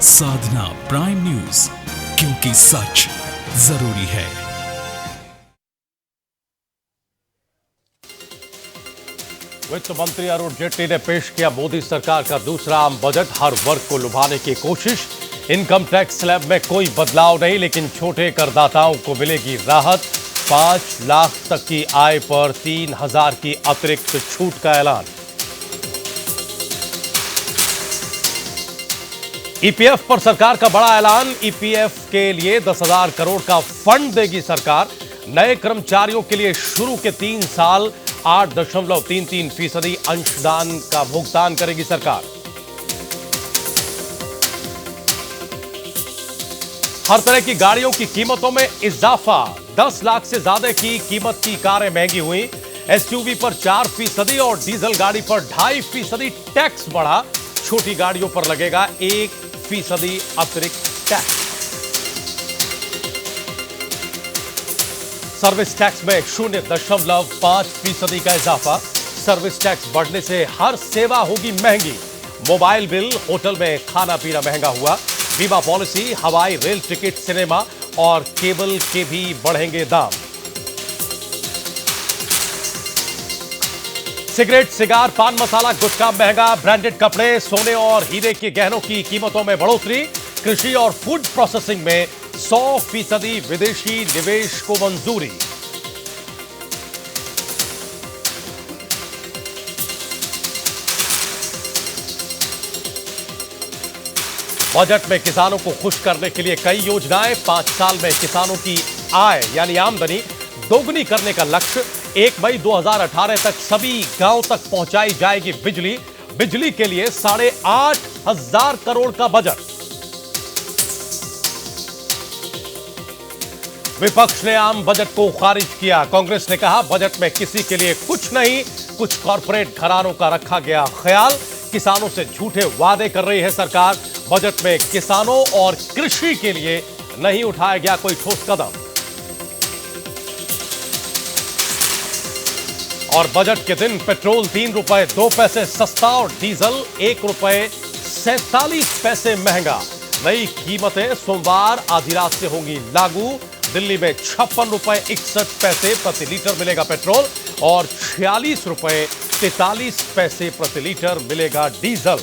साधना prime news, क्योंकि सच जरूरी है। वित्त मंत्री अरुण जेटली ने पेश किया मोदी सरकार का दूसरा आम बजट। हर वर्ग को लुभाने की कोशिश। इनकम टैक्स स्लैब में कोई बदलाव नहीं, लेकिन छोटे करदाताओं को मिलेगी राहत। 5 लाख तक की आय पर 3,000 की अतिरिक्त छूट का ऐलान। ईपीएफ पर सरकार का बड़ा ऐलान। ईपीएफ के लिए 10,000 करोड़ का फंड देगी सरकार। नए कर्मचारियों के लिए शुरू के 3 साल 8.33% अंशदान का भुगतान करेगी सरकार। हर तरह की गाड़ियों की कीमतों में इजाफा। 10 लाख से ज्यादा की कीमत की कारें महंगी हुई। एसयूवी पर 4% और डीजल गाड़ी पर 2.5% टैक्स बढ़ा। छोटी गाड़ियों पर लगेगा 1% अतिरिक्त टैक्स। सर्विस टैक्स में 0.5% का इजाफा। सर्विस टैक्स बढ़ने से हर सेवा होगी महंगी। मोबाइल बिल, होटल में खाना पीना महंगा हुआ। बीमा पॉलिसी, हवाई, रेल टिकट, सिनेमा और केबल के भी बढ़ेंगे दाम। सिगरेट, सिगार, पान मसाला, गुटखा महंगा। ब्रांडेड कपड़े, सोने और हीरे के गहनों की कीमतों में बढ़ोतरी। कृषि और फूड प्रोसेसिंग में 100% विदेशी निवेश को मंजूरी। बजट में किसानों को खुश करने के लिए कई योजनाएं। 5 साल में किसानों की आय यानी आमदनी दोगुनी करने का लक्ष्य। 1 मई 2018 तक सभी गांव तक पहुंचाई जाएगी बिजली। बिजली के लिए 8,500 करोड़ का बजट। विपक्ष ने आम बजट को खारिज किया। कांग्रेस ने कहा बजट में किसी के लिए कुछ नहीं, कुछ कॉरपोरेट घरानों का रखा गया ख्याल। किसानों से झूठे वादे कर रही है सरकार। बजट में किसानों और कृषि के लिए नहीं उठाया गया कोई ठोस कदम। और बजट के दिन पेट्रोल 3 रुपए 2 पैसे सस्ता और डीजल 1 रुपए 47 पैसे महंगा। नई कीमतें सोमवार आधी रात से होंगी लागू। दिल्ली में 56 रुपए 61 पैसे प्रति लीटर मिलेगा पेट्रोल और 46 रुपए 43 पैसे प्रति लीटर मिलेगा डीजल।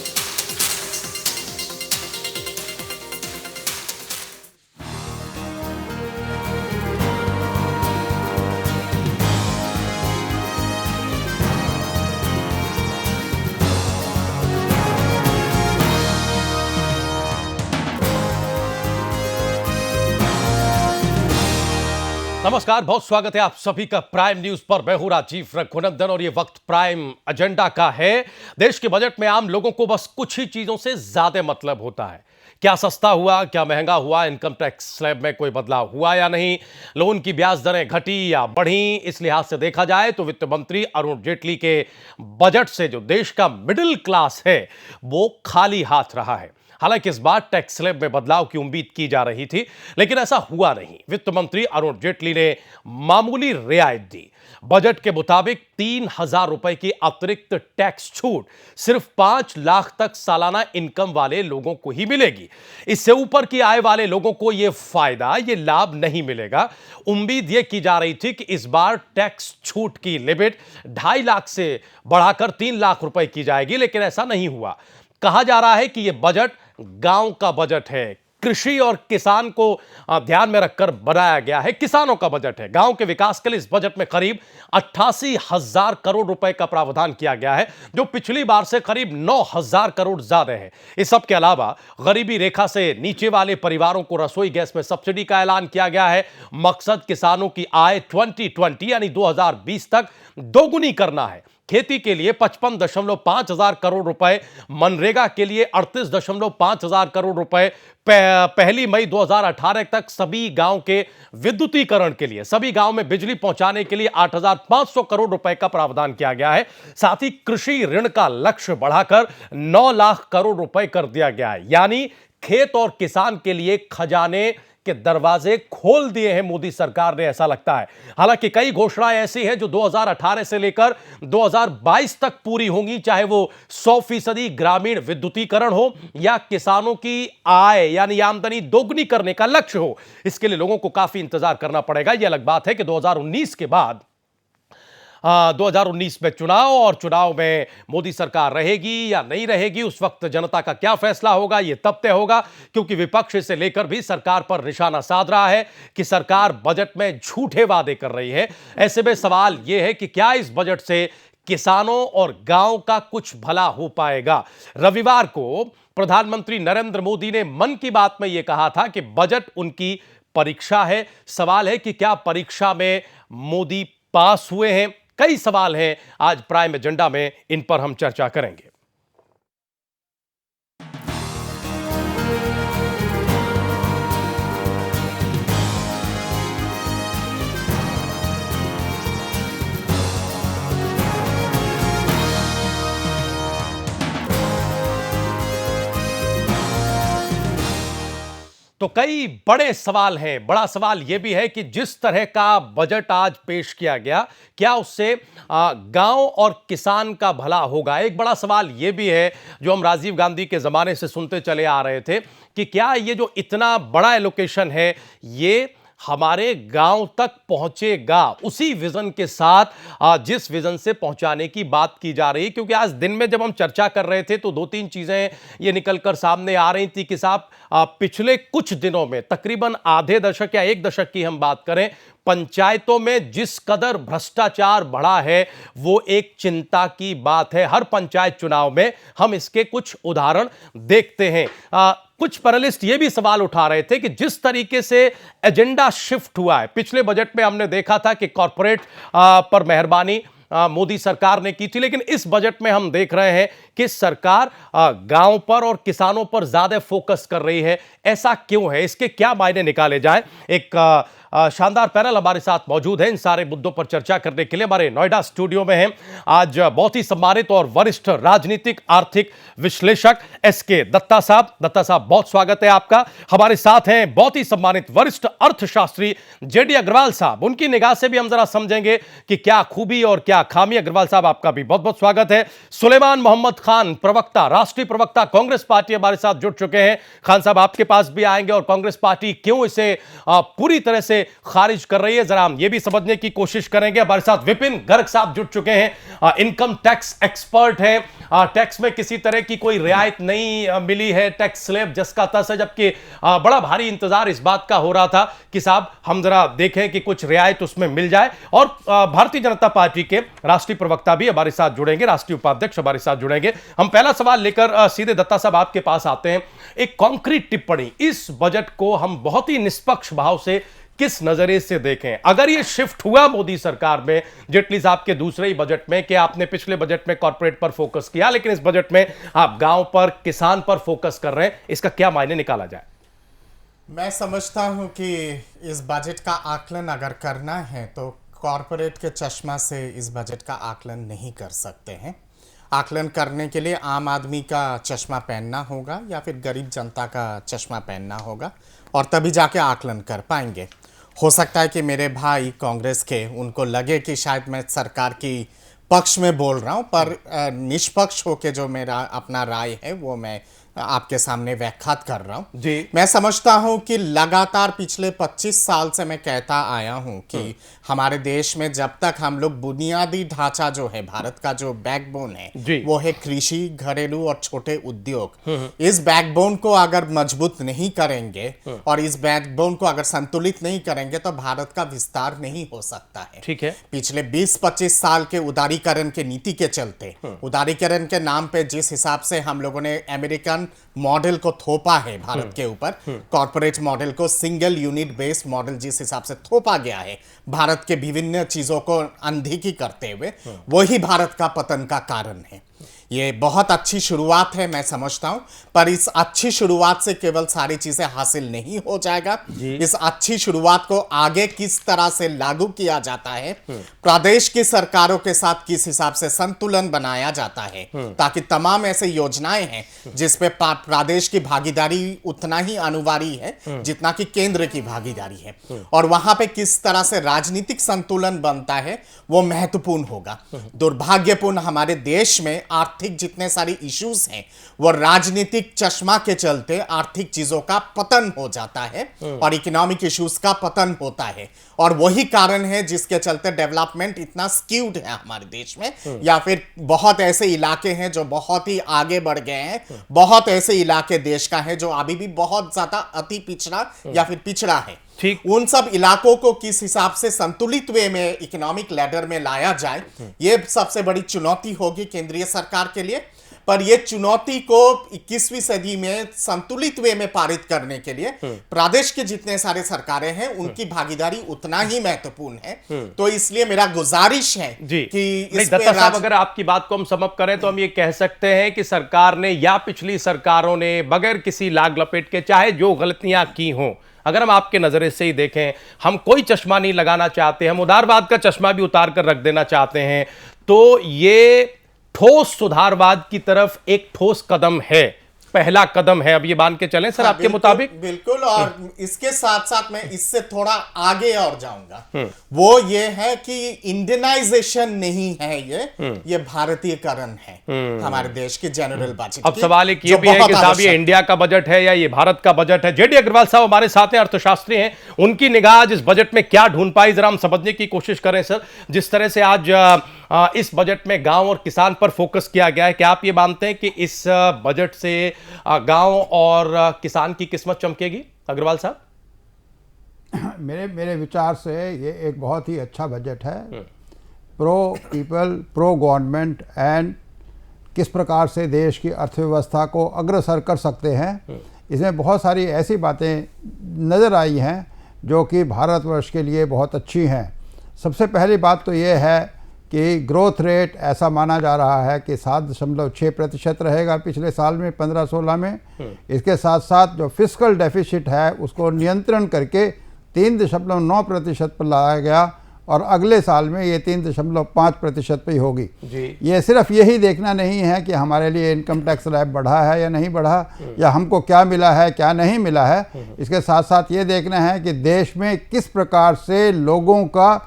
नमस्कार, बहुत स्वागत है आप सभी का प्राइम न्यूज पर। मैं हूं राजीव रघुनंदन और ये वक्त प्राइम एजेंडा का है। देश के बजट में आम लोगों को बस कुछ ही चीजों से ज्यादा मतलब होता है। क्या सस्ता हुआ, क्या महंगा हुआ, इनकम टैक्स स्लैब में कोई बदलाव हुआ या नहीं, लोन की ब्याज दरें घटी या बढ़ी। इस लिहाज से देखा जाए तो वित्त मंत्री अरुण जेटली के बजट से जो देश का मिडिल क्लास है वो खाली हाथ रहा है। हालांकि इस बार टैक्स स्लैब में बदलाव की उम्मीद की जा रही थी, लेकिन ऐसा हुआ नहीं। वित्त मंत्री अरुण जेटली ने मामूली रियायत दी। बजट के मुताबिक 3,000 रुपए की अतिरिक्त टैक्स छूट सिर्फ 5 लाख तक सालाना इनकम वाले लोगों को ही मिलेगी। इससे ऊपर की आय वाले लोगों को यह फायदा, यह लाभ नहीं मिलेगा। उम्मीद यह की जा रही थी कि इस बार टैक्स छूट की लिमिट 2.5 लाख से बढ़ाकर 3 लाख रुपए की जाएगी, लेकिन ऐसा नहीं हुआ। कहा जा रहा है कि यह बजट गांव का बजट है। कृषि और किसान को ध्यान में रखकर बनाया गया है। किसानों का बजट है। गांव के विकास के लिए इस बजट में करीब 88,000 करोड़ रुपए का प्रावधान किया गया है, जो पिछली बार से करीब 9,000 करोड़ ज्यादा है। इस सब के अलावा गरीबी रेखा से नीचे वाले परिवारों को रसोई गैस में सब्सिडी का ऐलान किया गया है। मकसद किसानों की आय 2020 यानी 2020 तक दोगुनी करना है। खेती के लिए 55.5 हजार करोड़ रुपए, मनरेगा के लिए 38.5 हजार करोड़ रुपए, 1 मई 2018 तक सभी गांव के विद्युतीकरण के लिए, सभी गांव में बिजली पहुंचाने के लिए 8,500 करोड़ रुपए का प्रावधान किया गया है। साथ ही कृषि ऋण का लक्ष्य बढ़ाकर 9 लाख करोड़ रुपए कर दिया गया है। यानी खेत और किसान के लिए खजाने के दरवाजे खोल दिए हैं मोदी सरकार ने, ऐसा लगता है। हालांकि कई घोषणाएं ऐसी हैं जो 2018 से लेकर 2022 तक पूरी होंगी, चाहे वो 100% ग्रामीण विद्युतीकरण हो या किसानों की आय यानी आमदनी दोगुनी करने का लक्ष्य हो। इसके लिए लोगों को काफी इंतजार करना पड़ेगा। यह अलग बात है कि 2019 के बाद 2019 में चुनाव, और चुनाव में मोदी सरकार रहेगी या नहीं रहेगी, उस वक्त जनता का क्या फैसला होगा यह तब तय होगा, क्योंकि विपक्ष इसे लेकर भी सरकार पर निशाना साध रहा है कि सरकार बजट में झूठे वादे कर रही है। ऐसे में सवाल यह है कि क्या इस बजट से किसानों और गांव का कुछ भला हो पाएगा। रविवार को प्रधानमंत्री नरेंद्र मोदी ने मन की बात में यह कहा था कि बजट उनकी परीक्षा है। सवाल है कि क्या परीक्षा में मोदी पास हुए हैं। कई सवाल हैं, आज प्राइम एजेंडा में इन पर हम चर्चा करेंगे। तो कई बड़े सवाल हैं। बड़ा सवाल यह भी है कि जिस तरह का बजट आज पेश किया गया, क्या उससे गांव और किसान का भला होगा। एक बड़ा सवाल यह भी है जो हम राजीव गांधी के जमाने से सुनते चले आ रहे थे कि क्या ये जो इतना बड़ा एलोकेशन है ये हमारे गांव तक पहुंचेगा उसी विजन के साथ जिस विजन से पहुंचाने की बात की जा रही है। क्योंकि आज दिन में जब हम चर्चा कर रहे थे तो दो तीन चीजें ये निकलकर सामने आ रही थी कि साहब पिछले कुछ दिनों में तकरीबन आधे दशक या एक दशक की हम बात करें, पंचायतों में जिस कदर भ्रष्टाचार बढ़ा है वो एक चिंता की बात है। हर पंचायत चुनाव में हम इसके कुछ उदाहरण देखते हैं। कुछ पैनलिस्ट ये भी सवाल उठा रहे थे कि जिस तरीके से एजेंडा शिफ्ट हुआ है, पिछले बजट में हमने देखा था कि कॉरपोरेट पर मेहरबानी मोदी सरकार ने की थी, लेकिन इस बजट में हम देख रहे हैं कि सरकार गांव पर और किसानों पर ज्यादा फोकस कर रही है। ऐसा क्यों है, इसके क्या मायने निकाले जाए। एक शानदार पैनल हमारे साथ मौजूद है इन सारे मुद्दों पर चर्चा करने के लिए। हमारे नोएडा स्टूडियो में हैं आज बहुत ही सम्मानित और वरिष्ठ राजनीतिक आर्थिक विश्लेषक एसके दत्ता साहब। दत्ता साहब, बहुत स्वागत है आपका। हमारे साथ हैं बहुत ही सम्मानित वरिष्ठ अर्थशास्त्री जेडी अग्रवाल साहब। उनकी निगाह से भी हम जरा समझेंगे कि क्या खूबी और क्या खामी। अग्रवाल साहब, आपका भी बहुत बहुत स्वागत है। सुलेमान मोहम्मद खान, प्रवक्ता, राष्ट्रीय प्रवक्ता कांग्रेस पार्टी, हमारे साथ जुड़ चुके हैं। खान साहब, आपके पास भी आएंगे और कांग्रेस पार्टी क्यों इसे पूरी तरह से खारिज कर रही है, जरा हम यह भी समझने की कोशिश करेंगे। हमारे साथ विपिन गर्ग साहब जुड़ चुके हैं, इनकम टैक्स एक्सपर्ट हैं। टैक्स में किसी तरह की कोई रियायत नहीं मिली है, टैक्स स्लैब जिसका तस है, जबकि बड़ा भारी इंतजार इस बात का हो रहा था कि साहब हम जरा देखें कि कुछ रियायत उसमें मिल जाए। और भारतीय जनता पार्टी के राष्ट्रीय प्रवक्ता भी हमारे साथ जुड़ेंगे, राष्ट्रीय उपाध्यक्ष हमारे साथ जुड़ेंगे। हम पहला सवाल लेकर सीधे दत्ता साहब आपके पास आते हैं। एक कॉन्क्रीट टिप्पणी, इस बजट को हम बहुत ही निष्पक्ष भाव से किस नजरिए से देखें। अगर ये शिफ्ट हुआ मोदी सरकार में, जेटली साहब के दूसरे ही बजट में, कि आपने पिछले बजट में कॉर्पोरेट पर फोकस किया लेकिन इस बजट में आप गांव पर, किसान पर फोकस कर रहे हैं, इसका क्या मायने निकाला जाए। मैं समझता हूं कि इस बजट का आकलन अगर करना है तो कॉर्पोरेट के चश्मा से इस बजट का आकलन नहीं कर सकते हैं। आकलन करने के लिए आम आदमी का चश्मा पहनना होगा या फिर गरीब जनता का चश्मा पहनना होगा, और तभी जाके आकलन कर पाएंगे। हो सकता है कि मेरे भाई कांग्रेस के, उनको लगे कि शायद मैं सरकार की पक्ष में बोल रहा हूं, पर निष्पक्ष होके जो मेरा अपना राय है वो मैं आपके सामने व्याख्यात कर रहा हूं जी। मैं समझता हूं कि लगातार पिछले 25 साल से मैं कहता आया हूं कि हमारे देश में जब तक हम लोग बुनियादी ढांचा जो है, भारत का जो बैकबोन है वो है कृषि, घरेलू और छोटे उद्योग। इस बैकबोन को अगर मजबूत नहीं करेंगे और इस बैकबोन को अगर संतुलित नहीं करेंगे तो भारत का विस्तार नहीं हो सकता है। ठीक है। पिछले 20-25 साल के उदारीकरण के नीति के चलते, उदारीकरण के नाम पे जिस हिसाब से हम लोगों ने अमेरिकन मॉडल को थोपा है भारत के ऊपर, कॉर्पोरेट मॉडल को, सिंगल यूनिट बेस्ड मॉडल जिस हिसाब से थोपा गया है भारत के विभिन्न चीजों को अनदेखी करते हुए, वही भारत का पतन का कारण है। ये बहुत अच्छी शुरुआत है, मैं समझता हूं, पर इस अच्छी शुरुआत से केवल सारी चीजें हासिल नहीं हो जाएगा। इस अच्छी शुरुआत को आगे किस तरह से लागू किया जाता है, प्रदेश की सरकारों के साथ किस हिसाब से संतुलन बनाया जाता है, ताकि तमाम ऐसे योजनाएं हैं जिसपे प्रदेश की भागीदारी उतना ही अनिवार्य है जितना कि केंद्र की भागीदारी है, और वहां पे किस तरह से राजनीतिक संतुलन बनता है वो महत्वपूर्ण होगा। दुर्भाग्यपूर्ण हमारे देश में आर्थिक जितने सारी इश्यूज हैं वो राजनीतिक चश्मा के चलते आर्थिक चीजों का पतन हो जाता है और इकोनॉमिक इश्यूज का पतन होता है, और वही कारण है जिसके चलते डेवलपमेंट इतना स्क्यूड है हमारे देश में। या फिर बहुत ऐसे इलाके हैं जो बहुत ही आगे बढ़ गए हैं, बहुत ऐसे इलाके देश का है जो अभी भी बहुत ज्यादा अति पिछड़ा या फिर पिछड़ा है। ठीक, उन सब इलाकों को किस हिसाब से संतुलित वे में इकोनॉमिक लैडर में लाया जाए, ये सबसे बड़ी चुनौती होगी केंद्रीय सरकार के लिए। पर ये चुनौती को 21वीं सदी में संतुलित वे में पारित करने के लिए प्रदेश के जितने सारे सरकारें हैं उनकी भागीदारी उतना ही महत्वपूर्ण है। तो इसलिए मेरा गुजारिश है कि नहीं, दत्ता साहब, अगर आपकी बात को हम समअप करें तो हम ये कह सकते हैं कि सरकार ने या पिछली सरकारों ने बगैर किसी लाग लपेट के चाहे जो गलतियां की हों, अगर हम आपके नजरे से ही देखें, हम कोई चश्मा नहीं लगाना चाहते, हम उदारवाद का चश्मा भी उतार कर रख देना चाहते हैं, तो ये ठोस सुधारवाद की तरफ एक ठोस कदम है, पहला कदम है। अब ये मान के चलें सर, आपके मुताबिक? बिल्कुल, और इसके साथ साथ मैं इससे थोड़ा आगे और जाऊंगा, वो ये है कि इंडियनाइजेशन नहीं है, ये भारतीयकरण है हमारे देश के जनरल बजट। अब सवाल एक ये भी है कि साहब ये इंडिया का बजट है या ये भारत का बजट है? जेडी अग्रवाल साहब हमारे साथ हैं, अर्थशास्त्री हैं, उनकी निगाह आज इस बजट में क्या ढूंढ पाई, जरा हम समझने की कोशिश करें सर। जिस तरह से आज इस बजट में गांव और किसान पर फोकस किया गया है, क्या आप ये मानते हैं कि इस बजट से गांव और किसान की किस्मत चमकेगी, अग्रवाल साहब? मेरे विचार से ये एक बहुत ही अच्छा बजट है। Pro people, pro government, and किस प्रकार से देश की अर्थव्यवस्था को अग्रसर कर सकते हैं, इसमें बहुत सारी ऐसी बातें नज़र आई हैं जो कि भारतवर्ष के लिए बहुत अच्छी हैं। सबसे पहली बात तो ये है कि ग्रोथ रेट ऐसा माना जा रहा है कि 7.6% रहेगा पिछले साल में 15-16 में। इसके साथ साथ जो फिस्कल डेफिसिट है उसको नियंत्रण करके 3.9% पर लाया गया, और अगले साल में ये 3.5% पे ही होगी। ये सिर्फ यही देखना नहीं है कि हमारे लिए इनकम टैक्स स्लैब बढ़ा है या नहीं बढ़ा, या हमको क्या मिला है क्या नहीं मिला है। इसके साथ साथ ये देखना है कि देश में किस प्रकार से लोगों का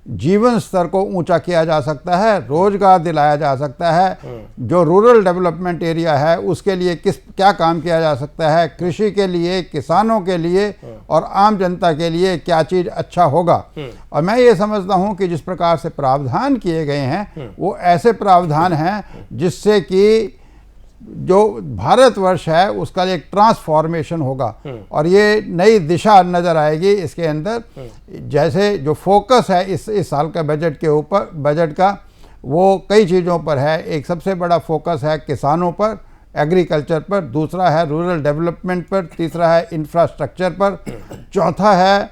जीवन स्तर को ऊंचा किया जा सकता है, रोजगार दिलाया जा सकता है, जो रूरल डेवलपमेंट एरिया है उसके लिए क्या काम किया जा सकता है, कृषि के लिए, किसानों के लिए और आम जनता के लिए क्या चीज़ अच्छा होगा। और मैं ये समझता हूँ कि जिस प्रकार से प्रावधान किए गए हैं वो ऐसे प्रावधान हैं जिससे कि जो भारतवर्ष है उसका एक ट्रांसफॉर्मेशन होगा और ये नई दिशा नज़र आएगी इसके अंदर। जैसे जो फोकस है इस साल का बजट के ऊपर, बजट का, वो कई चीज़ों पर है। एक सबसे बड़ा फोकस है किसानों पर, एग्रीकल्चर पर, दूसरा है रूरल डेवलपमेंट पर, तीसरा है इंफ्रास्ट्रक्चर पर, चौथा है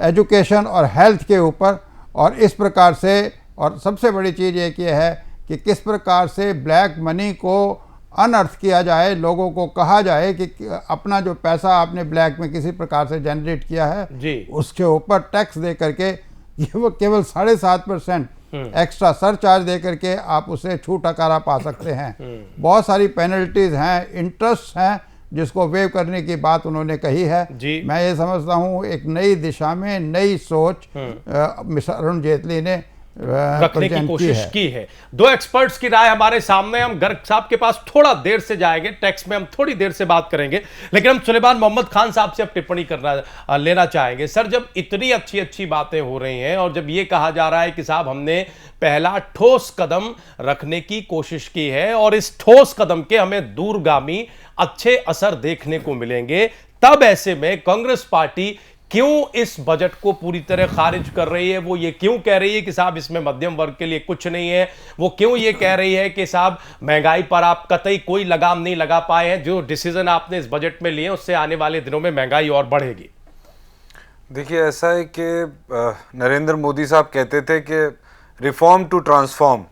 एजुकेशन और हेल्थ के ऊपर। और इस प्रकार से, और सबसे बड़ी चीज़ एक ये है कि किस प्रकार से ब्लैक मनी को अनर्थ किया जाए, लोगों को कहा जाए कि अपना जो पैसा आपने ब्लैक में किसी प्रकार से जनरेट किया है उसके ऊपर टैक्स दे करके केवल 7.5% एक्स्ट्रा सरचार्ज दे करके आप उसे छूट अकारा पा सकते हैं। बहुत सारी पेनल्टीज हैं, इंटरेस्ट हैं जिसको वेव करने की बात उन्होंने कही है। मैं ये समझता हूँ एक नई दिशा में नई सोच मिस्टर अरुण जेटली ने रखने की कोशिश की है। दो एक्सपर्ट्स की राय हमारे सामने, हम गर्ग साहब के पास थोड़ा देर से जाएंगे, टैक्स में हम थोड़ी देर से बात करेंगे, लेकिन हम सुलेमान मोहम्मद खान साहब से अब टिप्पणी लेना चाहेंगे। सर, जब इतनी अच्छी बातें हो रही हैं और जब ये कहा जा रहा है कि साहब हमने पहला ठोस कदम रखने की कोशिश की है और इस ठोस कदम के हमें दूरगामी अच्छे असर देखने को मिलेंगे, तब ऐसे में कांग्रेस पार्टी क्यों इस बजट को पूरी तरह खारिज कर रही है? वो ये क्यों कह रही है कि साहब इसमें मध्यम वर्ग के लिए कुछ नहीं है? वो क्यों ये कह रही है कि साहब महंगाई पर आप कतई कोई लगाम नहीं लगा पाए हैं, जो डिसीजन आपने इस बजट में लिए उससे आने वाले दिनों में महंगाई और बढ़ेगी? देखिए, ऐसा है कि नरेंद्र मोदी साहब कहते थे कि reform to transform,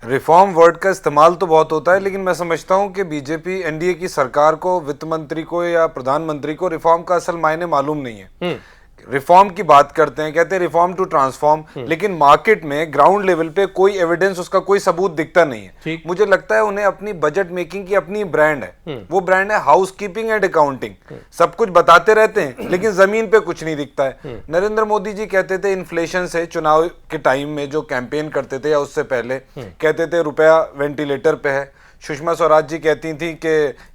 reform word का इस्तेमाल तो बहुत होता है, लेकिन मैं समझता हूं कि बीजेपी एनडीए की सरकार को, वित्त मंत्री को या प्रधानमंत्री को रिफॉर्म का असल मायने मालूम नहीं है। रिफॉर्म की बात करते हैं, कहते हैं रिफॉर्म टू ट्रांसफॉर्म, लेकिन मार्केट में ग्राउंड लेवल पे कोई एविडेंस, उसका कोई सबूत दिखता नहीं है। मुझे लगता है उन्हें अपनी बजट मेकिंग की अपनी ब्रांड है, वो ब्रांड है हाउस कीपिंग एंड अकाउंटिंग। सब कुछ बताते रहते हैं लेकिन जमीन पे कुछ नहीं दिखता है। नरेंद्र मोदी जी कहते थे इन्फ्लेशन से, चुनाव के टाइम में जो कैंपेन करते थे या उससे पहले कहते थे रुपया वेंटिलेटर पे है। सुषमा स्वराज जी कहती थी कि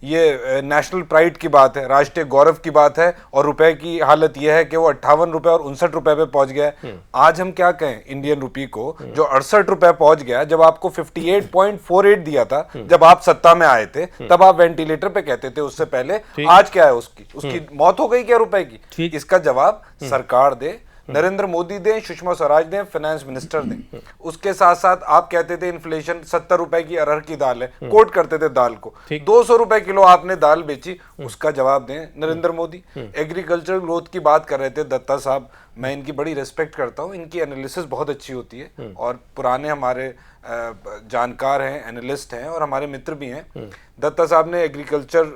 ये नेशनल प्राइड की बात है, राष्ट्रीय गौरव की बात है, और रुपए की हालत यह है कि वो 58 रुपए और 59 रुपए पे पहुंच गया है। आज हम क्या कहें इंडियन रुपी को, जो 68 रुपए पहुंच गया, जब आपको 58.48 दिया था जब आप सत्ता में आए थे, तब आप वेंटिलेटर पे कहते थे उससे पहले। आज क्या है उसकी मौत हो गई क्या रुपए की? इसका जवाब सरकार दे, नरेंद्र मोदी दें, सुषमा स्वराज दें, फाइनेंस मिनिस्टर दें। उसके साथ साथ आप कहते थे इन्फ्लेशन 70 रुपए की अरहर की दाल है, कोट करते थे दाल को, 200 रुपए किलो आपने दाल बेची, उसका जवाब दें नरेंद्र मोदी। एग्रीकल्चर ग्रोथ की बात कर रहे थे दत्ता साहब, मैं इनकी बड़ी रिस्पेक्ट करता हूँ, इनकी एनालिसिस बहुत अच्छी होती है और पुराने हमारे जानकार हैं, एनालिस्ट हैं और हमारे मित्र भी हैं। दत्ता साहब ने एग्रीकल्चर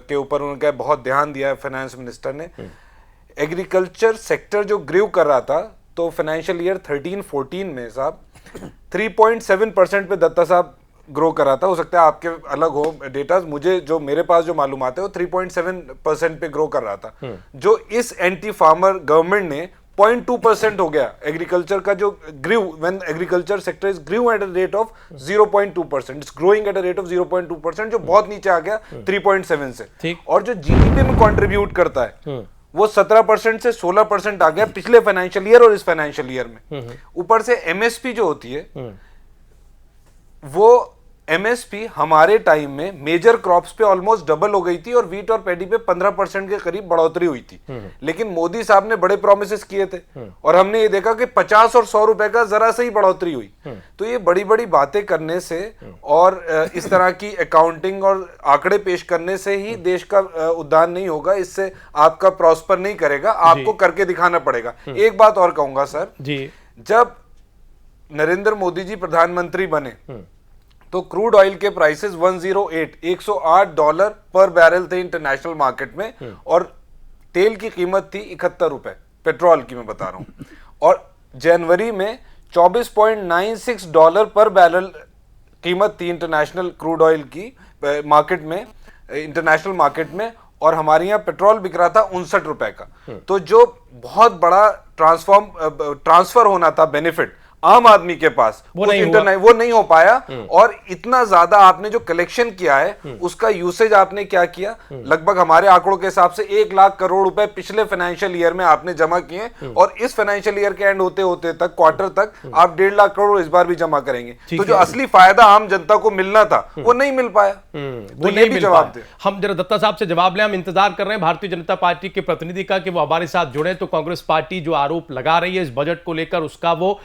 के ऊपर उनका बहुत ध्यान दिया है, फाइनेंस मिनिस्टर ने। एग्रीकल्चर सेक्टर जो ग्रीव कर रहा था, तो फाइनेंशियल ईयर 13-14 में साहब 3.7% पे दत्ता साहब ग्रो कर रहा था। हो सकता है आपके अलग हो डेटा, मुझे जो मेरे पास जो मालूमात है वो 3.7% पे ग्रो कर रहा था। जो इस एंटी फार्मर गवर्नमेंट ने 0.2% हो गया एग्रीकल्चर का जो grow, when agriculture sector is grow at a rate of 0.2%, it's growing at a rate of 0.2%, जो बहुत नीचे आ गया 3.7 से। और जो जीडीपी में कंट्रीब्यूट करता है वो 17% से 16% आ गया पिछले फाइनेंशियल ईयर और इस फाइनेंशियल ईयर में। ऊपर से एमएसपी जो होती है, वो एमएसपी हमारे टाइम में मेजर क्रॉप्स पे ऑलमोस्ट डबल हो गई थी और वीट और पैडी पे 15% के करीब बढ़ोतरी हुई थी। लेकिन मोदी साहब ने बड़े प्रोमिसेस किए थे और हमने ये देखा कि 50 और 100 रुपए का जरा से ही बढ़ोतरी हुई। तो ये बड़ी बड़ी बातें करने से और इस तरह की अकाउंटिंग और आंकड़े पेश करने से ही देश का उद्धार नहीं होगा, इससे आपका प्रॉस्पर नहीं करेगा, आपको करके दिखाना पड़ेगा। एक बात और कहूंगा सर जी, जब नरेंद्र मोदी जी प्रधानमंत्री बने तो क्रूड ऑयल के प्राइसेस 108 डॉलर पर बैरल थे इंटरनेशनल मार्केट में, और तेल की कीमत थी 71 रुपए, पेट्रोल की मैं बता रहा हूं। और जनवरी में 24.96 डॉलर पर बैरल कीमत थी इंटरनेशनल क्रूड ऑयल की मार्केट में, इंटरनेशनल मार्केट में, और हमारे यहाँ पेट्रोल बिक रहा था 59 रुपए का। तो जो बहुत बड़ा ट्रांसफर होना था बेनिफिट आम आदमी के पास, वो नहीं हो पाया। और इतना ज्यादा आपने जो कलेक्शन किया है उसका यूसेज आपने क्या किया, लगभग हमारे आंकड़ों के हिसाब से 1 लाख करोड़ रुपए पिछले फाइनेंशियल ईयर में आपने जमा किए, और इस फाइनेंशियल ईयर के एंड होते होते तक, क्वार्टर तक, आप 1.5 लाख करोड़ इस बार भी जमा करेंगे। तो जो असली फायदा आम जनता को मिलना था वो नहीं मिल पाया। वो नहीं भी जवाब दे। हम जरा दत्ता साहब से जवाब लें, हम इंतजार कर रहे हैं भारतीय जनता पार्टी के प्रतिनिधि का कि वो हमारे साथ जुड़े, तो कांग्रेस पार्टी जो आरोप लगा रही है इस बजट को लेकर उसका वो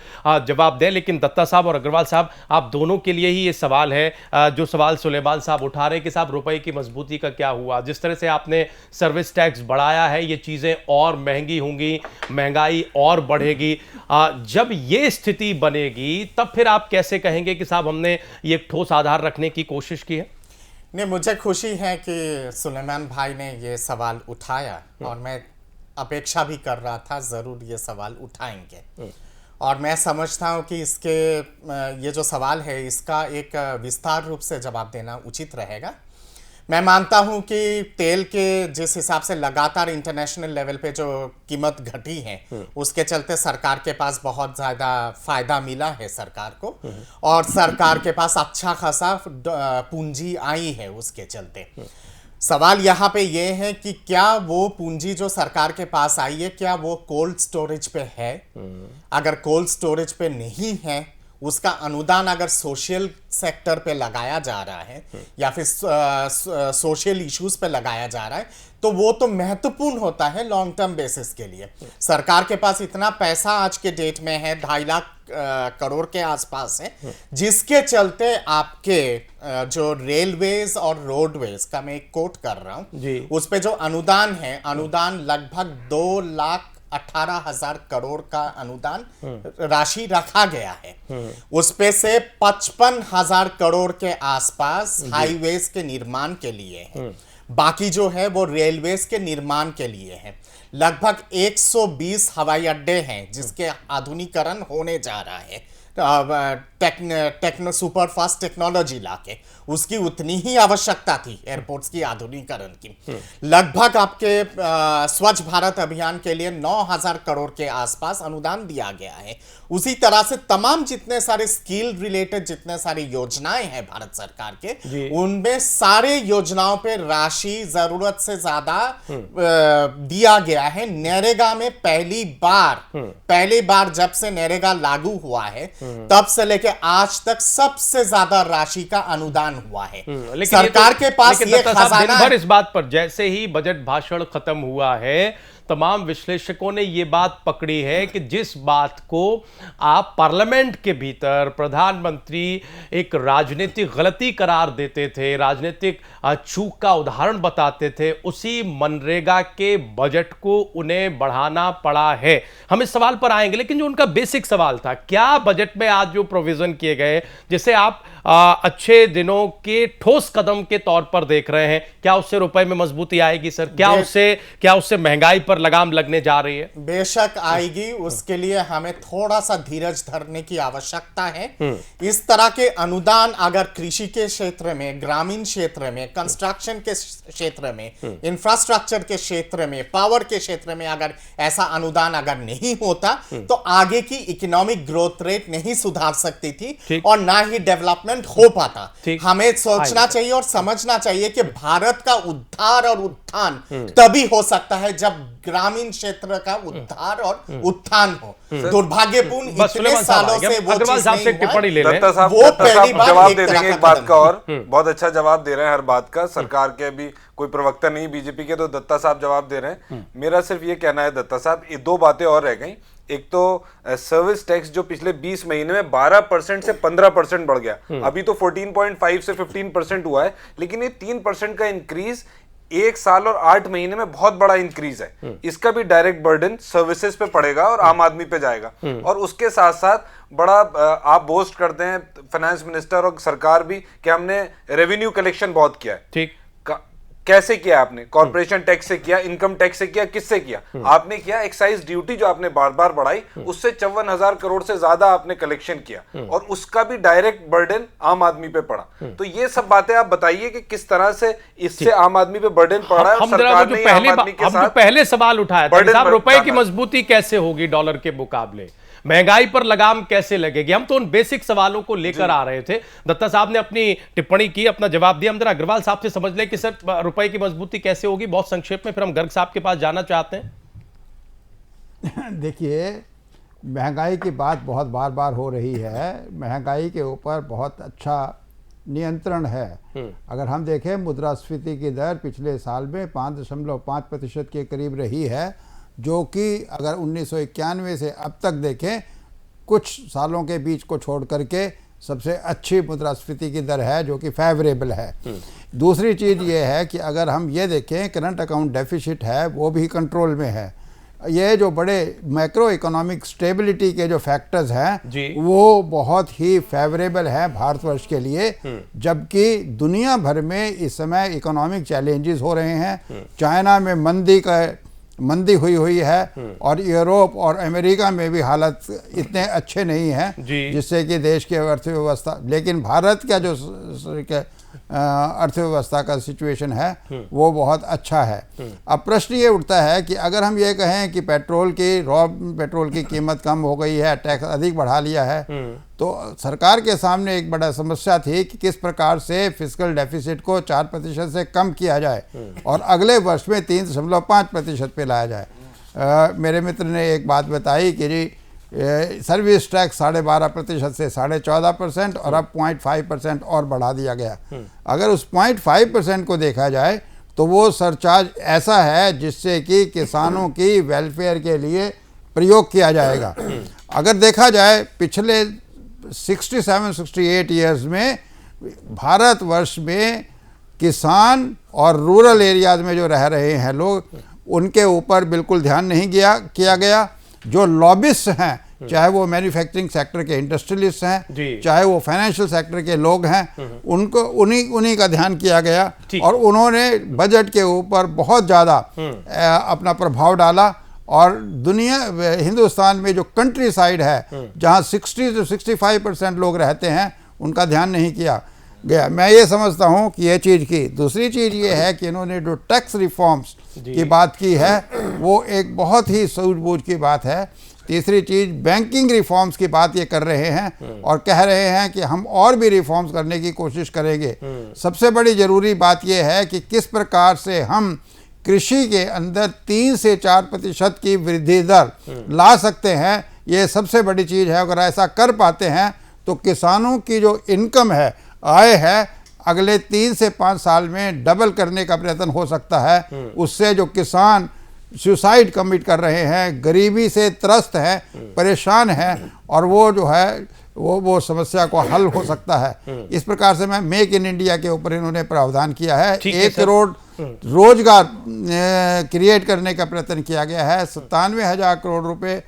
जवाब दें। लेकिन दत्ता साहब और अग्रवाल साहब, आप दोनों के लिए ही ये सवाल है, जो सवाल सुलेमान साहब उठा रहे हैं कि साहब रुपए की मजबूती का क्या हुआ, जिस तरह से आपने सर्विस टैक्स बढ़ाया है, ये चीजें और महंगी होंगी, महंगाई और बढ़ेगी। जब ये स्थिति बनेगी तब फिर आप कैसे कहेंगे कि साहब हमने ये ठोस आधार रखने की कोशिश की है? नहीं, मुझे खुशी है कि सुलेमान भाई ने ये सवाल उठाया और मैं अपेक्षा भी कर रहा था ज़रूर ये सवाल उठाएंगे, और मैं समझता हूँ कि इसके ये जो सवाल है इसका एक विस्तार रूप से जवाब देना उचित रहेगा। मैं मानता हूँ कि तेल के जिस हिसाब से लगातार इंटरनेशनल लेवल पे जो कीमत घटी है उसके चलते सरकार के पास बहुत ज़्यादा फायदा मिला है सरकार को, और सरकार के पास अच्छा खासा पूंजी आई है उसके चलते। सवाल यहाँ पे ये है कि क्या वो पूंजी जो सरकार के पास आई है क्या वो कोल्ड स्टोरेज पे है? अगर कोल्ड स्टोरेज पे नहीं है, उसका अनुदान अगर सोशल सेक्टर पे लगाया जा रहा है या फिर सोशल इश्यूज पे लगाया जा रहा है, तो वो तो महत्वपूर्ण होता है लॉन्ग टर्म बेसिस के लिए। सरकार के पास इतना पैसा आज के डेट में है, 2.5 लाख करोड़ के आसपास है, जिसके चलते आपके जो रेलवेज और रोडवेज का मैं एक कोट कर रहा हूं, उस पे जो अनुदान है, अनुदान लगभग 2 लाख 18,000 करोड़ का अनुदान राशि रखा गया है। उस पे से 55,000 करोड़ के आसपास हाईवेज के निर्माण के लिए है, बाकी जो है वो रेलवेज के निर्माण के लिए है। लगभग 120 हवाई अड्डे हैं जिसके आधुनिकीकरण होने जा रहा है, सुपर फास्ट टेक्नोलॉजी लाके उसकी उतनी ही आवश्यकता थी एयरपोर्ट्स की आधुनिकीकरण की। लगभग आपके स्वच्छ भारत अभियान के लिए 9,000 करोड़ के आसपास अनुदान दिया गया है। उसी तरह से तमाम जितने सारे स्किल रिलेटेड जितने सारी योजनाएं हैं भारत सरकार के, उनमें सारे योजनाओं पे राशि जरूरत से ज्यादा दिया गया है। नरेगा में पहली बार जब से नरेगा लागू हुआ है तब से लेके आज तक सबसे ज्यादा राशि का अनुदान हुआ है। सरकार के पास ये खजाना दिन भर इस बात पर, जैसे ही बजट भाषण खत्म हुआ है तमाम विश्लेषकों ने यह बात पकड़ी है कि जिस बात को आप पार्लियामेंट के भीतर प्रधानमंत्री एक राजनीतिक गलती करार देते थे, राजनीतिक चूक का उदाहरण बताते थे, उसी मनरेगा के बजट को उन्हें बढ़ाना पड़ा है। हम इस सवाल पर आएंगे, लेकिन जो उनका बेसिक सवाल था, क्या बजट में आज जो प्रोविजन किए गए जिसे आप अच्छे दिनों के ठोस कदम के तौर पर देख रहे हैं, क्या उससे रुपए में मजबूती आएगी सर? क्या उससे महंगाई पर लगाम लगने जा रही है? बेशक आएगी, उसके लिए हमें थोड़ा सा धीरज धरने की आवश्यकता है। इस तरह के अनुदान अगर कृषि के क्षेत्र में, ग्रामीण क्षेत्र में, कंस्ट्रक्शन के क्षेत्र में, इंफ्रास्ट्रक्चर के क्षेत्र में, पावर के क्षेत्र में अगर ऐसा अनुदान अगर नहीं होता तो आगे की इकोनॉमिक ग्रोथ रेट नहीं सुधार सकती थी और ना ही डेवलपमेंट हो पाता। हमें सोचना चाहिए और समझना चाहिए कि भारत का उद्धार और उत्थान तभी हो सकता है जब ग्रामीण क्षेत्र का उद्धार और उत्थान हो। दुर्भाग्यपूर्ण इतने सालों से वो अग्रवाल साहब से टिप्पणी ले लें। वो पहली बार जवाब दे देंगे एक बात का, और बहुत अच्छा जवाब दे रहे हैं हर बात का। सरकार के भी कोई प्रवक्ता नहीं बीजेपी के, तो दत्ता साहब जवाब दे रहे हैं। मेरा सिर्फ ये कहना है दत्ता साहब, ये दो बातें और रह गई। एक तो सर्विस टैक्स जो पिछले 20 महीने में 12% से 15% बढ़ गया, अभी तो 14.5 से 15% हुआ है, लेकिन ये 3% का इंक्रीज एक साल और 8 महीने में बहुत बड़ा इंक्रीज है। इसका भी डायरेक्ट बर्डन सर्विसेज पे पड़ेगा और आम आदमी पे जाएगा। और उसके साथ साथ बड़ा आप बोस्ट करते हैं फाइनेंस मिनिस्टर और सरकार भी कि हमने रेवेन्यू कलेक्शन बहुत किया है। ठीक, कैसे किया आपने? कॉर्पोरेशन टैक्स से किया, इनकम टैक्स से किया, किससे किया? आपने किया एक्साइज ड्यूटी जो आपने बार बार बढ़ाई, उससे 54,000 करोड़ से ज्यादा आपने कलेक्शन किया और उसका भी डायरेक्ट बर्डन आम आदमी पे पड़ा। तो ये सब बातें आप बताइए कि किस तरह से इससे आम आदमी पे बर्डन पड़ा है। सरकार ने आम आदमी के साथ पहले सवाल उठाया था, रुपए की मजबूती कैसे होगी डॉलर के मुकाबले, महंगाई पर लगाम कैसे लगेगी? हम तो उन बेसिक सवालों को लेकर आ रहे थे। दत्ता साहब ने अपनी टिप्पणी की, अपना जवाब दिया। हम जरा अग्रवाल साहब से समझ लें कि सर रुपए की मजबूती कैसे होगी, बहुत संक्षेप में, फिर हम गर्ग साहब के पास जाना चाहते हैं। देखिए, महंगाई की बात बहुत बार बार हो रही है। महंगाई के ऊपर बहुत अच्छा नियंत्रण है। अगर हम देखें, मुद्रास्फीति की दर पिछले साल में 5.5% के करीब रही है, जो कि अगर 1991 से अब तक देखें, कुछ सालों के बीच को छोड़ करके सबसे अच्छी मुद्रास्फीति की दर है, जो कि फेवरेबल है। दूसरी चीज़ ये है कि अगर हम ये देखें, करंट अकाउंट डेफिसिट है वो भी कंट्रोल में है। ये जो बड़े मैक्रो इकोनॉमिक स्टेबिलिटी के जो फैक्टर्स हैं वो बहुत ही फेवरेबल है भारतवर्ष के लिए, जबकि दुनिया भर में इस समय इकोनॉमिक चैलेंजेस हो रहे हैं। चाइना में मंदी हुई है और यूरोप और अमेरिका में भी हालत इतने अच्छे नहीं हैं जिससे कि देश की अर्थव्यवस्था, लेकिन भारत का जो अर्थव्यवस्था का सिचुएशन है वो बहुत अच्छा है। अब प्रश्न ये उठता है कि अगर हम ये कहें कि रॉ पेट्रोल की कीमत कम हो गई है, टैक्स अधिक बढ़ा लिया है, तो सरकार के सामने एक बड़ा समस्या थी कि किस प्रकार से फिस्कल डेफिसिट को 4% से कम किया जाए और अगले वर्ष में 3.5% पे लाया जाए। मेरे मित्र ने एक बात बताई कि जी सर्विस टैक्स 12.5% से 14.5% और अब 0.5% और बढ़ा दिया गया। अगर उस 0.5% को देखा जाए तो वो सरचार्ज ऐसा है जिससे कि किसानों की वेलफेयर के लिए प्रयोग किया जाएगा। अगर देखा जाए पिछले 67-68 ईयर्स में भारतवर्ष में किसान और रूरल एरियाज में जो रह रहे हैं लोग, उनके ऊपर बिल्कुल ध्यान नहीं किया गया। जो लॉबिस्ट हैं, चाहे वो मैन्युफैक्चरिंग सेक्टर के इंडस्ट्रियलिस्ट हैं, चाहे वो फाइनेंशियल सेक्टर के लोग हैं, उनको उन्हीं का ध्यान किया गया और उन्होंने बजट के ऊपर बहुत ज़्यादा अपना प्रभाव डाला। और हिंदुस्तान में जो कंट्री साइड है, जहाँ 60 से 65% लोग रहते हैं, उनका ध्यान नहीं किया गया। मैं ये समझता हूँ कि ये चीज़ की। दूसरी चीज़ ये है कि इन्होंने जो टैक्स रिफॉर्म्स की बात की है, वो एक बहुत ही सूझबूझ की बात है। तीसरी चीज़, बैंकिंग रिफॉर्म्स की बात ये कर रहे हैं और कह रहे हैं कि हम और भी रिफॉर्म्स करने की कोशिश करेंगे। सबसे बड़ी ज़रूरी बात ये है कि किस प्रकार से हम कृषि के अंदर 3 से 4% की वृद्धि दर ला सकते हैं, ये सबसे बड़ी चीज़ है। अगर ऐसा कर पाते हैं तो किसानों की जो इनकम है, आय है, अगले 3 से 5 साल में डबल करने का प्रयत्न हो सकता है। उससे जो किसान सुसाइड कमिट कर रहे हैं, गरीबी से त्रस्त हैं, परेशान हैं, और वो जो है वो समस्या को हल हो सकता है। इस प्रकार से मैं मेक इन इंडिया के ऊपर इन्होंने प्रावधान किया है। 1 करोड़ रोजगार क्रिएट करने का प्रयत्न किया गया है। 97,000 करोड़ रुपए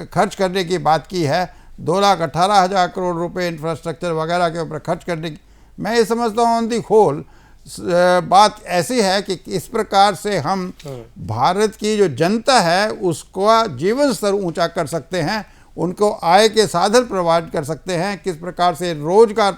खर्च करने की बात की है। 2,18,000 करोड़ रुपए इंफ्रास्ट्रक्चर वगैरह के ऊपर खर्च करने की। मैं ये समझता हूँ ऑन दी होल बात ऐसी है कि इस प्रकार से हम भारत की जो जनता है उसका जीवन स्तर ऊंचा कर सकते हैं, उनको आय के साधन प्रोवाइड कर सकते हैं, किस प्रकार से रोजगार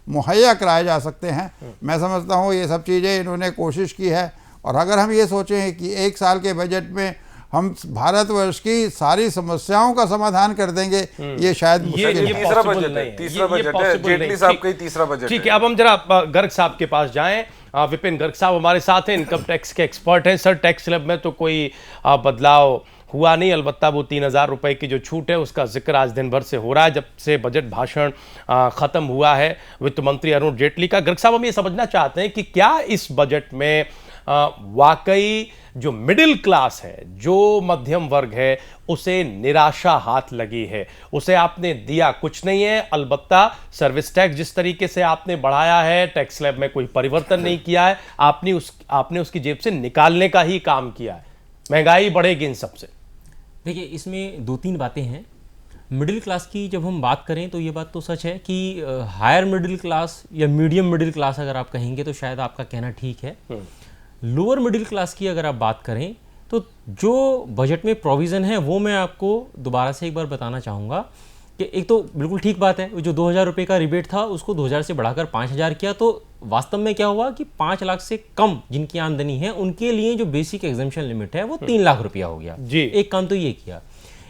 मुहैया कराए जा सकते हैं। मैं समझता हूँ ये सब चीज़ें इन्होंने कोशिश की है। और अगर हम ये सोचें कि 1 साल के बजट में हम भारतवर्ष की सारी समस्याओं का समाधान कर देंगे, ये शायद मुश्किल है। तीसरा बजट है, जेटली साहब का ही तीसरा बजट है। ठीक है, अब हम जरा गर्ग साहब के पास जाएं। विपिन गर्ग साहब हमारे साथ हैं, इनकम टैक्स के एक्सपर्ट हैं। सर, टैक्स स्लैब में तो कोई बदलाव हुआ नहीं, अलबत्ता वो 3,000 रुपए की जो छूट है उसका जिक्र आज दिन भर से हो रहा है, जब से बजट भाषण खत्म हुआ है वित्त मंत्री अरुण जेटली का। गर्ग साहब, हम ये समझना चाहते हैं कि क्या इस बजट में वाकई जो मिडिल क्लास है, जो मध्यम वर्ग है, उसे निराशा हाथ लगी है? उसे आपने दिया कुछ नहीं है, अलबत्ता सर्विस टैक्स जिस तरीके से आपने बढ़ाया है, टैक्स स्लैब में कोई परिवर्तन नहीं किया है, आपने उसकी जेब से निकालने का ही काम किया है। महंगाई बढ़ेगी इन सबसे। देखिए, इसमें 2-3 बातें हैं। मिडिल क्लास की जब हम बात करें तो ये बात तो सच है कि हायर मिडिल क्लास या मीडियम मिडिल क्लास अगर आप कहेंगे तो शायद आपका कहना ठीक है। लोअर मिडिल क्लास की अगर आप बात करें तो जो बजट में प्रोविज़न है वो मैं आपको दोबारा से एक बार बताना चाहूँगा कि एक तो बिल्कुल ठीक बात है, जो 2,000 रुपये का रिबेट था उसको 2,000 से बढ़ाकर 5,000 किया। तो वास्तव में क्या हुआ कि 5 लाख से कम जिनकी आमदनी है उनके लिए जो बेसिक एग्जम्पशन लिमिट है वो 3 लाख रुपया हो गया जी। एक काम तो ये किया।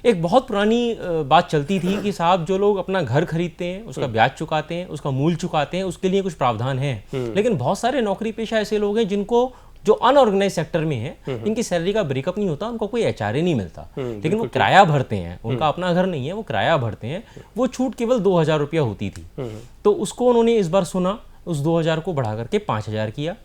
एक बहुत पुरानी बात चलती थी कि साहब जो लोग अपना घर खरीदते हैं, उसका ब्याज चुकाते हैं, उसका मूल चुकाते हैं, उसके लिए कुछ प्रावधान है। लेकिन बहुत सारे नौकरी पेशा ऐसे लोग हैं जिनको जो अनऑर्गेनाइज सेक्टर में है, इनकी सैलरी का ब्रेकअप नहीं होता, उनको कोई एचआरए नहीं मिलता, लेकिन वो किराया भरते हैं, उनका अपना घर नहीं है, वो किराया भरते हैं। वो छूट केवल 2,000 रुपया होती थी। तो उसको उन्होंने इस बार सुना, उस 2,000 को बढ़ा करके 5,000 किया।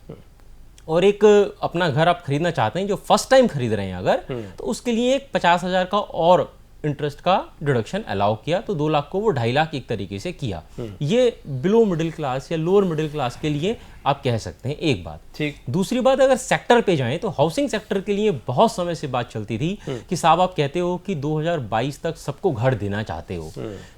और एक अपना घर आप खरीदना चाहते हैं, जो फर्स्ट टाइम खरीद रहे हैं अगर, तो उसके लिए एक 50,000 का और इंटरेस्ट का डिडक्शन अलाउ किया। तो 2 लाख को वो 2.5 लाख एक तरीके से किया। ये बिलो मिडिल क्लास या लोअर मिडिल क्लास के लिए आप कह सकते हैं एक बात। ठीक। दूसरी बात, अगर सेक्टर पे जाएं तो हाउसिंग सेक्टर के लिए बहुत समय से बात चलती थी कि साहब आप कहते हो कि 2022 तक सबको घर देना चाहते हो,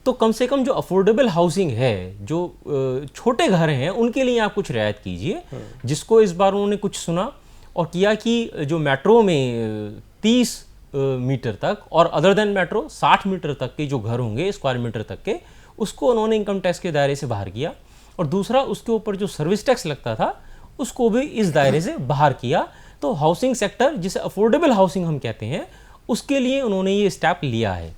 तो कम से कम जो अफोर्डेबल हाउसिंग है, जो छोटे घर हैं, उनके लिए आप कुछ रियायत कीजिए। जिसको इस बार उन्होंने कुछ सुना और किया कि जो मेट्रो में 30 मीटर तक और अदर देन मेट्रो 60 मीटर तक के जो घर होंगे स्क्वायर मीटर तक के, उसको उन्होंने इनकम टैक्स के दायरे से बाहर किया। और दूसरा, उसके ऊपर जो सर्विस टैक्स लगता था उसको भी इस दायरे से बाहर किया। तो हाउसिंग सेक्टर, जिसे अफोर्डेबल हाउसिंग हम कहते हैं, उसके लिए उन्होंने ये स्टेप लिया है।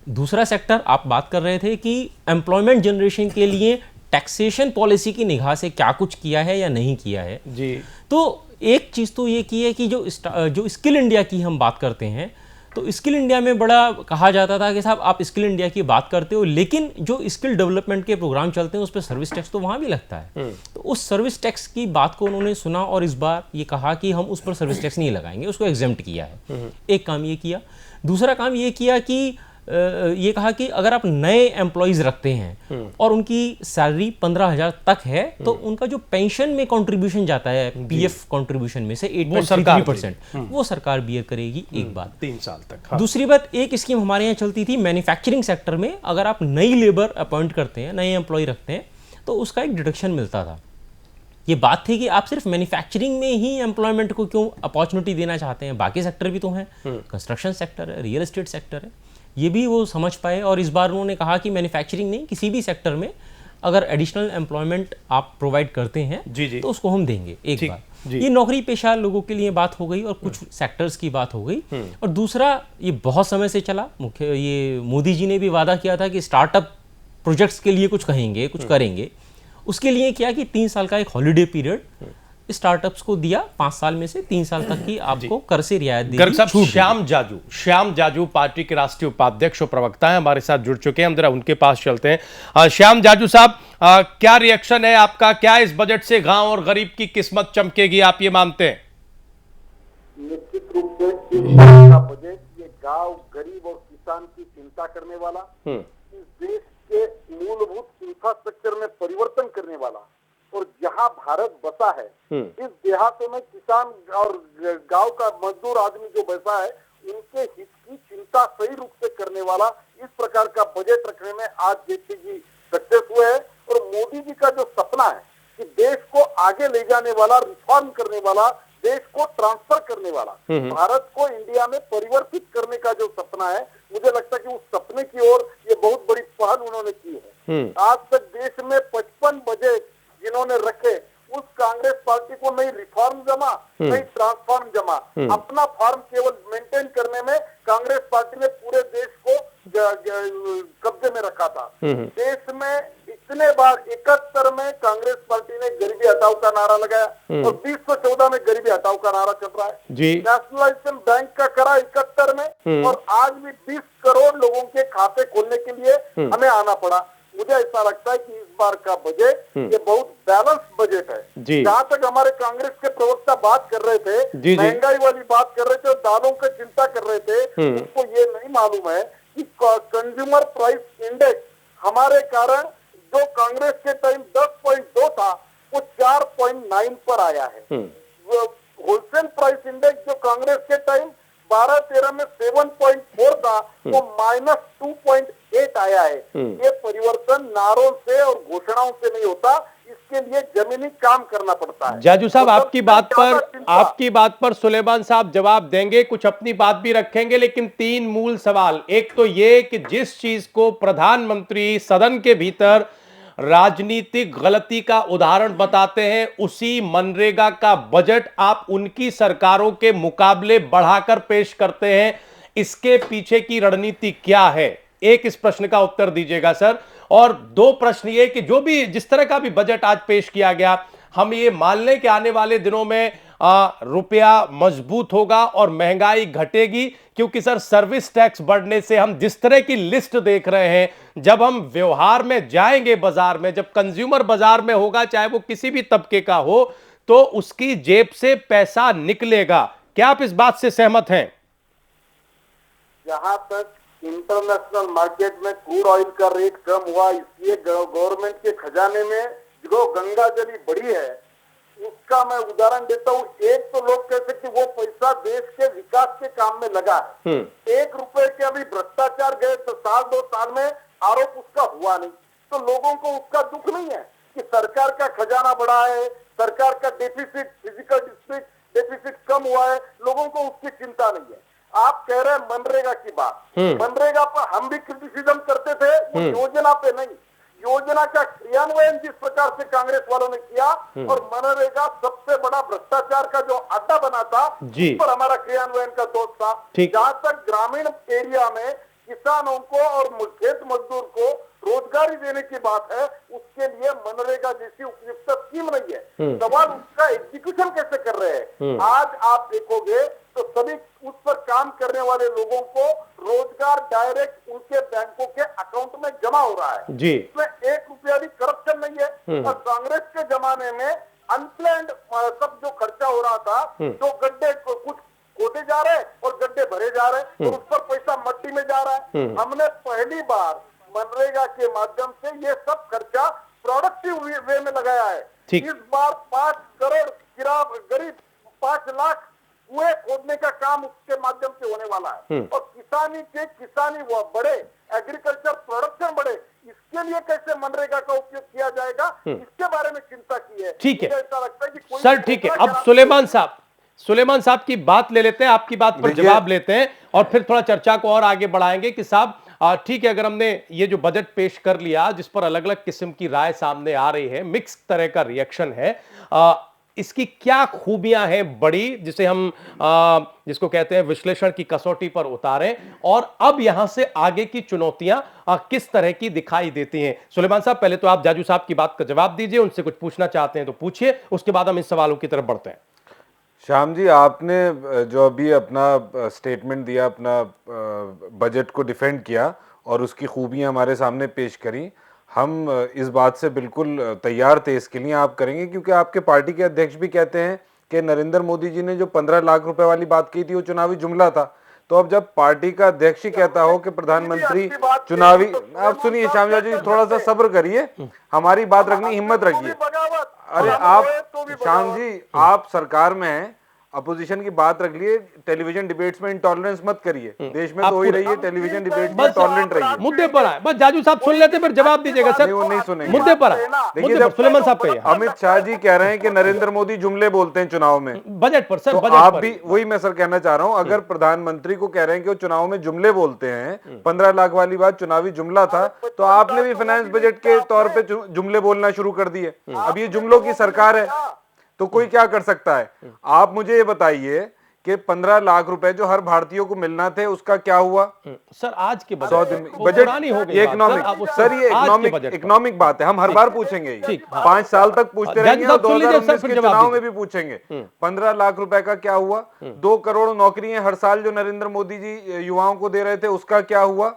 दूसरा सेक्टर, आप बात कर रहे थे कि एम्प्लॉयमेंट जनरेशन के लिए टैक्सेशन पॉलिसी की निगाह से क्या कुछ किया है या नहीं किया है जी। तो एक चीज़ तो ये की है कि जो स्किल इंडिया की हम बात करते हैं, तो स्किल इंडिया में बड़ा कहा जाता था कि साहब आप स्किल इंडिया की बात करते हो, लेकिन जो स्किल डेवलपमेंट के प्रोग्राम चलते हैं उस पर सर्विस टैक्स तो वहाँ भी लगता है। तो उस सर्विस टैक्स की बात को उन्होंने सुना और इस बार ये कहा कि हम उस पर सर्विस टैक्स नहीं लगाएंगे, उसको एग्जेम्प्ट किया है। एक काम ये किया। दूसरा काम ये किया कि ये कहा कि अगर आप नए एम्प्लॉयज रखते हैं और उनकी सैलरी 15,000 तक है तो उनका जो पेंशन में कंट्रीब्यूशन जाता है पीएफ कंट्रीब्यूशन में से 8.33%, वो सरकार बियर करेगी। एक बात 3 साल तक। हाँ। दूसरी बात, एक स्कीम हमारे यहाँ चलती थी मैन्युफैक्चरिंग सेक्टर में, अगर आप नई लेबर अपॉइंट करते हैं, नए एम्प्लॉय रखते हैं तो उसका एक डिडक्शन मिलता था। ये बात थी कि आप सिर्फ मैन्युफैक्चरिंग में ही एम्प्लॉयमेंट को क्यों अपॉर्चुनिटी देना चाहते हैं, बाकी सेक्टर भी तो हैं, कंस्ट्रक्शन सेक्टर है, रियल एस्टेट सेक्टर है, ये भी वो समझ पाए। और इस बार उन्होंने कहा कि मैन्युफैक्चरिंग नहीं, किसी भी सेक्टर में अगर एडिशनल एम्प्लॉयमेंट आप प्रोवाइड करते हैं जी। तो उसको हम देंगे। एक बात जी। ये नौकरी पेशा लोगों के लिए बात हो गई और कुछ सेक्टर्स की बात हो गई। और दूसरा, ये बहुत समय से चला, ये मोदी जी ने भी वादा किया था कि स्टार्टअप प्रोजेक्ट्स के लिए कुछ कहेंगे, कुछ करेंगे। उसके लिए क्या कि 3 साल का एक हॉलिडे पीरियड स्टार्टअप्स को दिया, 5 साल में से 3 साल तक की आपको कर से रियायत दी। गर्ग साहब, श्याम जाजू पार्टी के राष्ट्रीय उपाध्यक्ष और प्रवक्ता हैं, हमारे साथ जुड़ चुके हैं, हम जरा उनके पास चलते हैं। श्याम जाजू साहब, क्या रिएक्शन है आपका? क्या इस बजट से गांव और गरीब की किस्मत चमकेगी, आप ये मानते हैं? निश्चित रूप से इस बार का बजट ये गांव, गरीब और किसान की चिंता करने वाला, इस देश के मूलभूत इंफ्रास्ट्रक्चर में परिवर्तन करने वाला, और जहां भारत बसा है इस देहातों में किसान और गांव का मजदूर आदमी जो बसा है उनके हित की चिंता सही रूप से करने वाला इस प्रकार का बजट रखने में आज जेटली जी सक्सेस हुए हैं। और मोदी जी का जो सपना है कि देश को आगे ले जाने वाला, रिफॉर्म करने वाला, देश को ट्रांसफर करने वाला, भारत को इंडिया में परिवर्तित करने का जो सपना है, मुझे लगता है कि उस सपने की ओर ये बहुत बड़ी पहल उन्होंने की है। आज तक देश में 55 बजट जिन्होंने रखे, उस कांग्रेस पार्टी को नहीं रिफॉर्म जमा, नहीं ट्रांसफॉर्म जमा, अपना फॉर्म केवल मेंटेन करने में कांग्रेस पार्टी ने पूरे देश को कब्जे में रखा था। देश में इतने बार 71 में कांग्रेस पार्टी ने गरीबी हटाओ का नारा लगाया और 2014 में गरीबी हटाओ का नारा चल रहा है। नेशनलाइजेशन बैंक का करा 71 में, और आज भी 20 करोड़ लोगों के खाते खोलने के लिए हमें आना पड़ा। मुझे ऐसा लगता है कि इस बार का बजट ये बहुत बैलेंस बजट है। जहाँ तक हमारे कांग्रेस के प्रवक्ता बात कर रहे थे, महंगाई वाली बात कर रहे थे और दालों की चिंता कर रहे थे, उनको ये नहीं मालूम है कि कंज्यूमर प्राइस इंडेक्स हमारे कारण जो कांग्रेस के टाइम 10.2 था वो 4.9 पर आया है। होलसेल प्राइस इंडेक्स जो कांग्रेस के टाइम 12-13 में 7.4 था वो -2.8 आया है। ये परिवर्तन नारों से और घोषणाओं से नहीं होता, इसके लिए जमीनी काम करना पड़ता है। जाजू साहब, आपकी बात पर सुलेमान साहब जवाब देंगे, कुछ अपनी बात भी रखेंगे, लेकिन 3 मूल सवाल। एक तो ये कि जिस चीज को प्रधानमंत्री सदन के भीतर राजनीतिक गलती का उदाहरण बताते हैं, उसी मनरेगा का बजट आप उनकी सरकारों के मुकाबले बढ़ाकर पेश करते हैं। इसके पीछे की रणनीति क्या है? एक, इस प्रश्न का उत्तर दीजिएगा सर। और 2 प्रश्न ये कि जो भी जिस तरह का भी बजट आज पेश किया गया, हम ये मान लें कि आने वाले दिनों में रुपया मजबूत होगा और महंगाई घटेगी, क्योंकि सर सर्विस टैक्स बढ़ने से हम जिस तरह की लिस्ट देख रहे हैं, जब हम व्यवहार में जाएंगे बाजार में, जब कंज्यूमर बाजार में होगा, चाहे वो किसी भी तबके का हो, तो उसकी जेब से पैसा निकलेगा। क्या आप इस बात से सहमत हैं? जहां तक इंटरनेशनल मार्केट में क्रूड ऑयल का रेट कम हुआ, इसलिए गवर्नमेंट के खजाने में जो गंगा जली बढ़ी है, उसका मैं उदाहरण देता हूँ। एक तो लोग कहते कि वो पैसा देश के विकास के काम में लगा है, 1 रुपए के अभी भ्रष्टाचार गए तो 1-2 साल में आरोप उसका हुआ नहीं, तो लोगों को उसका दुख नहीं है कि सरकार का खजाना बढ़ा है, सरकार का डेफिसिट, फिजिकल डेफिसिट कम हुआ है, लोगों को उसकी चिंता नहीं है। आप कह रहे हैं मनरेगा की बात, मनरेगा पर हम भी क्रिटिसिज्म करते थे, वो योजना पे नहीं, योजना का क्रियान्वयन जिस प्रकार से कांग्रेस वालों ने किया, और मनरेगा सबसे बड़ा भ्रष्टाचार का जो अड्डा बना था, उस पर हमारा क्रियान्वयन का दोष था। जहां तक ग्रामीण एरिया में किसानों को और खेत मजदूर को रोजगारी देने की बात है, उसके लिए मनरेगा जैसी उपयुक्त स्कीम नहीं है। सवाल उसका एग्जीक्यूशन कैसे कर रहे हैं। आज आप देखोगे तो सभी उस पर काम करने वाले लोगों को रोजगार डायरेक्ट उनके बैंकों के अकाउंट में जमा हो रहा है, इसमें 1 रुपया भी करप्शन नहीं है। और कांग्रेस के जमाने में अनप्लैंड सब जो खर्चा हो रहा था, जो गड्ढे कुछ खोदे जा रहे हैं और गड्ढे भरे जा रहे हैं और उस पर पैसा मट्टी में जा रहा है। हमने पहली बार मनरेगा के माध्यम से ये सब खर्चा प्रोडक्टिव वे में लगाया है। ठीक। इस बार 5 करोड़ गरीब 5 लाख कुएं खोदने का काम उसके माध्यम से होने वाला है और किसानी वो बड़े, एग्रीकल्चर प्रोडक्शन बढ़े, इसके लिए कैसे मनरेगा का उपयोग किया जाएगा इसके बारे में चिंता की है। ठीक है मुझे ऐसा लगता है कि कोई सर, ठीक है। अब सुलेमान साहब की बात ले लेते हैं, आपकी बात पर जवाब लेते हैं और फिर थोड़ा चर्चा को और आगे बढ़ाएंगे कि साहब ठीक है, अगर हमने ये जो बजट पेश कर लिया जिस पर अलग अलग किस्म की राय सामने आ रही है, मिक्स तरह का रिएक्शन है, इसकी क्या खूबियां हैं बड़ी जिसे हम जिसको कहते हैं विश्लेषण की कसौटी पर उतारें, और अब यहां से आगे की चुनौतियां किस तरह की दिखाई देती हैं? सुलेमान साहब, पहले तो आप जाजू साहब की बात का जवाब दीजिए, उनसे कुछ पूछना चाहते हैं तो पूछिए, उसके बाद हम इन सवालों की तरफ बढ़ते हैं। श्याम जी, आपने जो अभी अपना स्टेटमेंट दिया, अपना बजट को डिफेंड किया और उसकी खूबियां हमारे सामने पेश करी, हम इस बात से बिल्कुल तैयार थे इसके लिए आप करेंगे, क्योंकि आपके पार्टी के अध्यक्ष भी कहते हैं कि नरेंद्र मोदी जी ने जो 15 लाख रुपए वाली बात की थी वो चुनावी जुमला था। तो अब जब पार्टी का अध्यक्ष ही कहता हो कि प्रधानमंत्री चुनावी, आप सुनिए श्याम जी, थोड़ा सा सब्र करिए, हमारी बात रखनी, हिम्मत रखिए। अरे आप श्याम जी, आप सरकार में हैं, अपोजिशन की बात रख लिए, टेलीविजन डिबेट्स में इंटॉलरेंस मत करिए, देश में तो हो ही रही है, टेलीविजन डिबेट्स में टॉलरेंट रहिए। मुद्दे पर आए, बस जाजू साहब सुन लेते फिर जवाब दीजिएगा सर। वो नहीं सुनेंगे, मुद्दे पर आए, देखिए जब सुलेमान साहब कहिए। अमित शाह जी कह रहे हैं कि नरेंद्र मोदी जुमले बोलते हैं चुनाव में, बजट पर सर, तो बजट आप पर। भी वही मैं सर कहना चाह रहा हूं, अगर प्रधानमंत्री को कह रहे हैं कि वो चुनाव में जुमले बोलते हैं, 15 लाख वाली बात चुनावी जुमला था, तो आपने भी फाइनेंस बजट के तौर पे जुमले बोलना शुरू कर दिए। अब ये जुमलों की सरकार है तो कोई क्या कर सकता है? आप मुझे ये बताइए कि 15 लाख रुपए जो हर भारतीय को मिलना थे उसका क्या हुआ? सर आज के 100 दिन में बजट, ये इकोनॉमिक सर, ये इकोनॉमिक बात है, हम हर बार पूछेंगे, 5 साल तक पूछते रहेंगे और 2019 के चुनाव में भी पूछेंगे। 15 लाख रुपए का क्या हुआ? 2 करोड़ नौकरियां हर साल जो नरेंद्र मोदी जी युवाओं को दे रहे थे उसका क्या हुआ?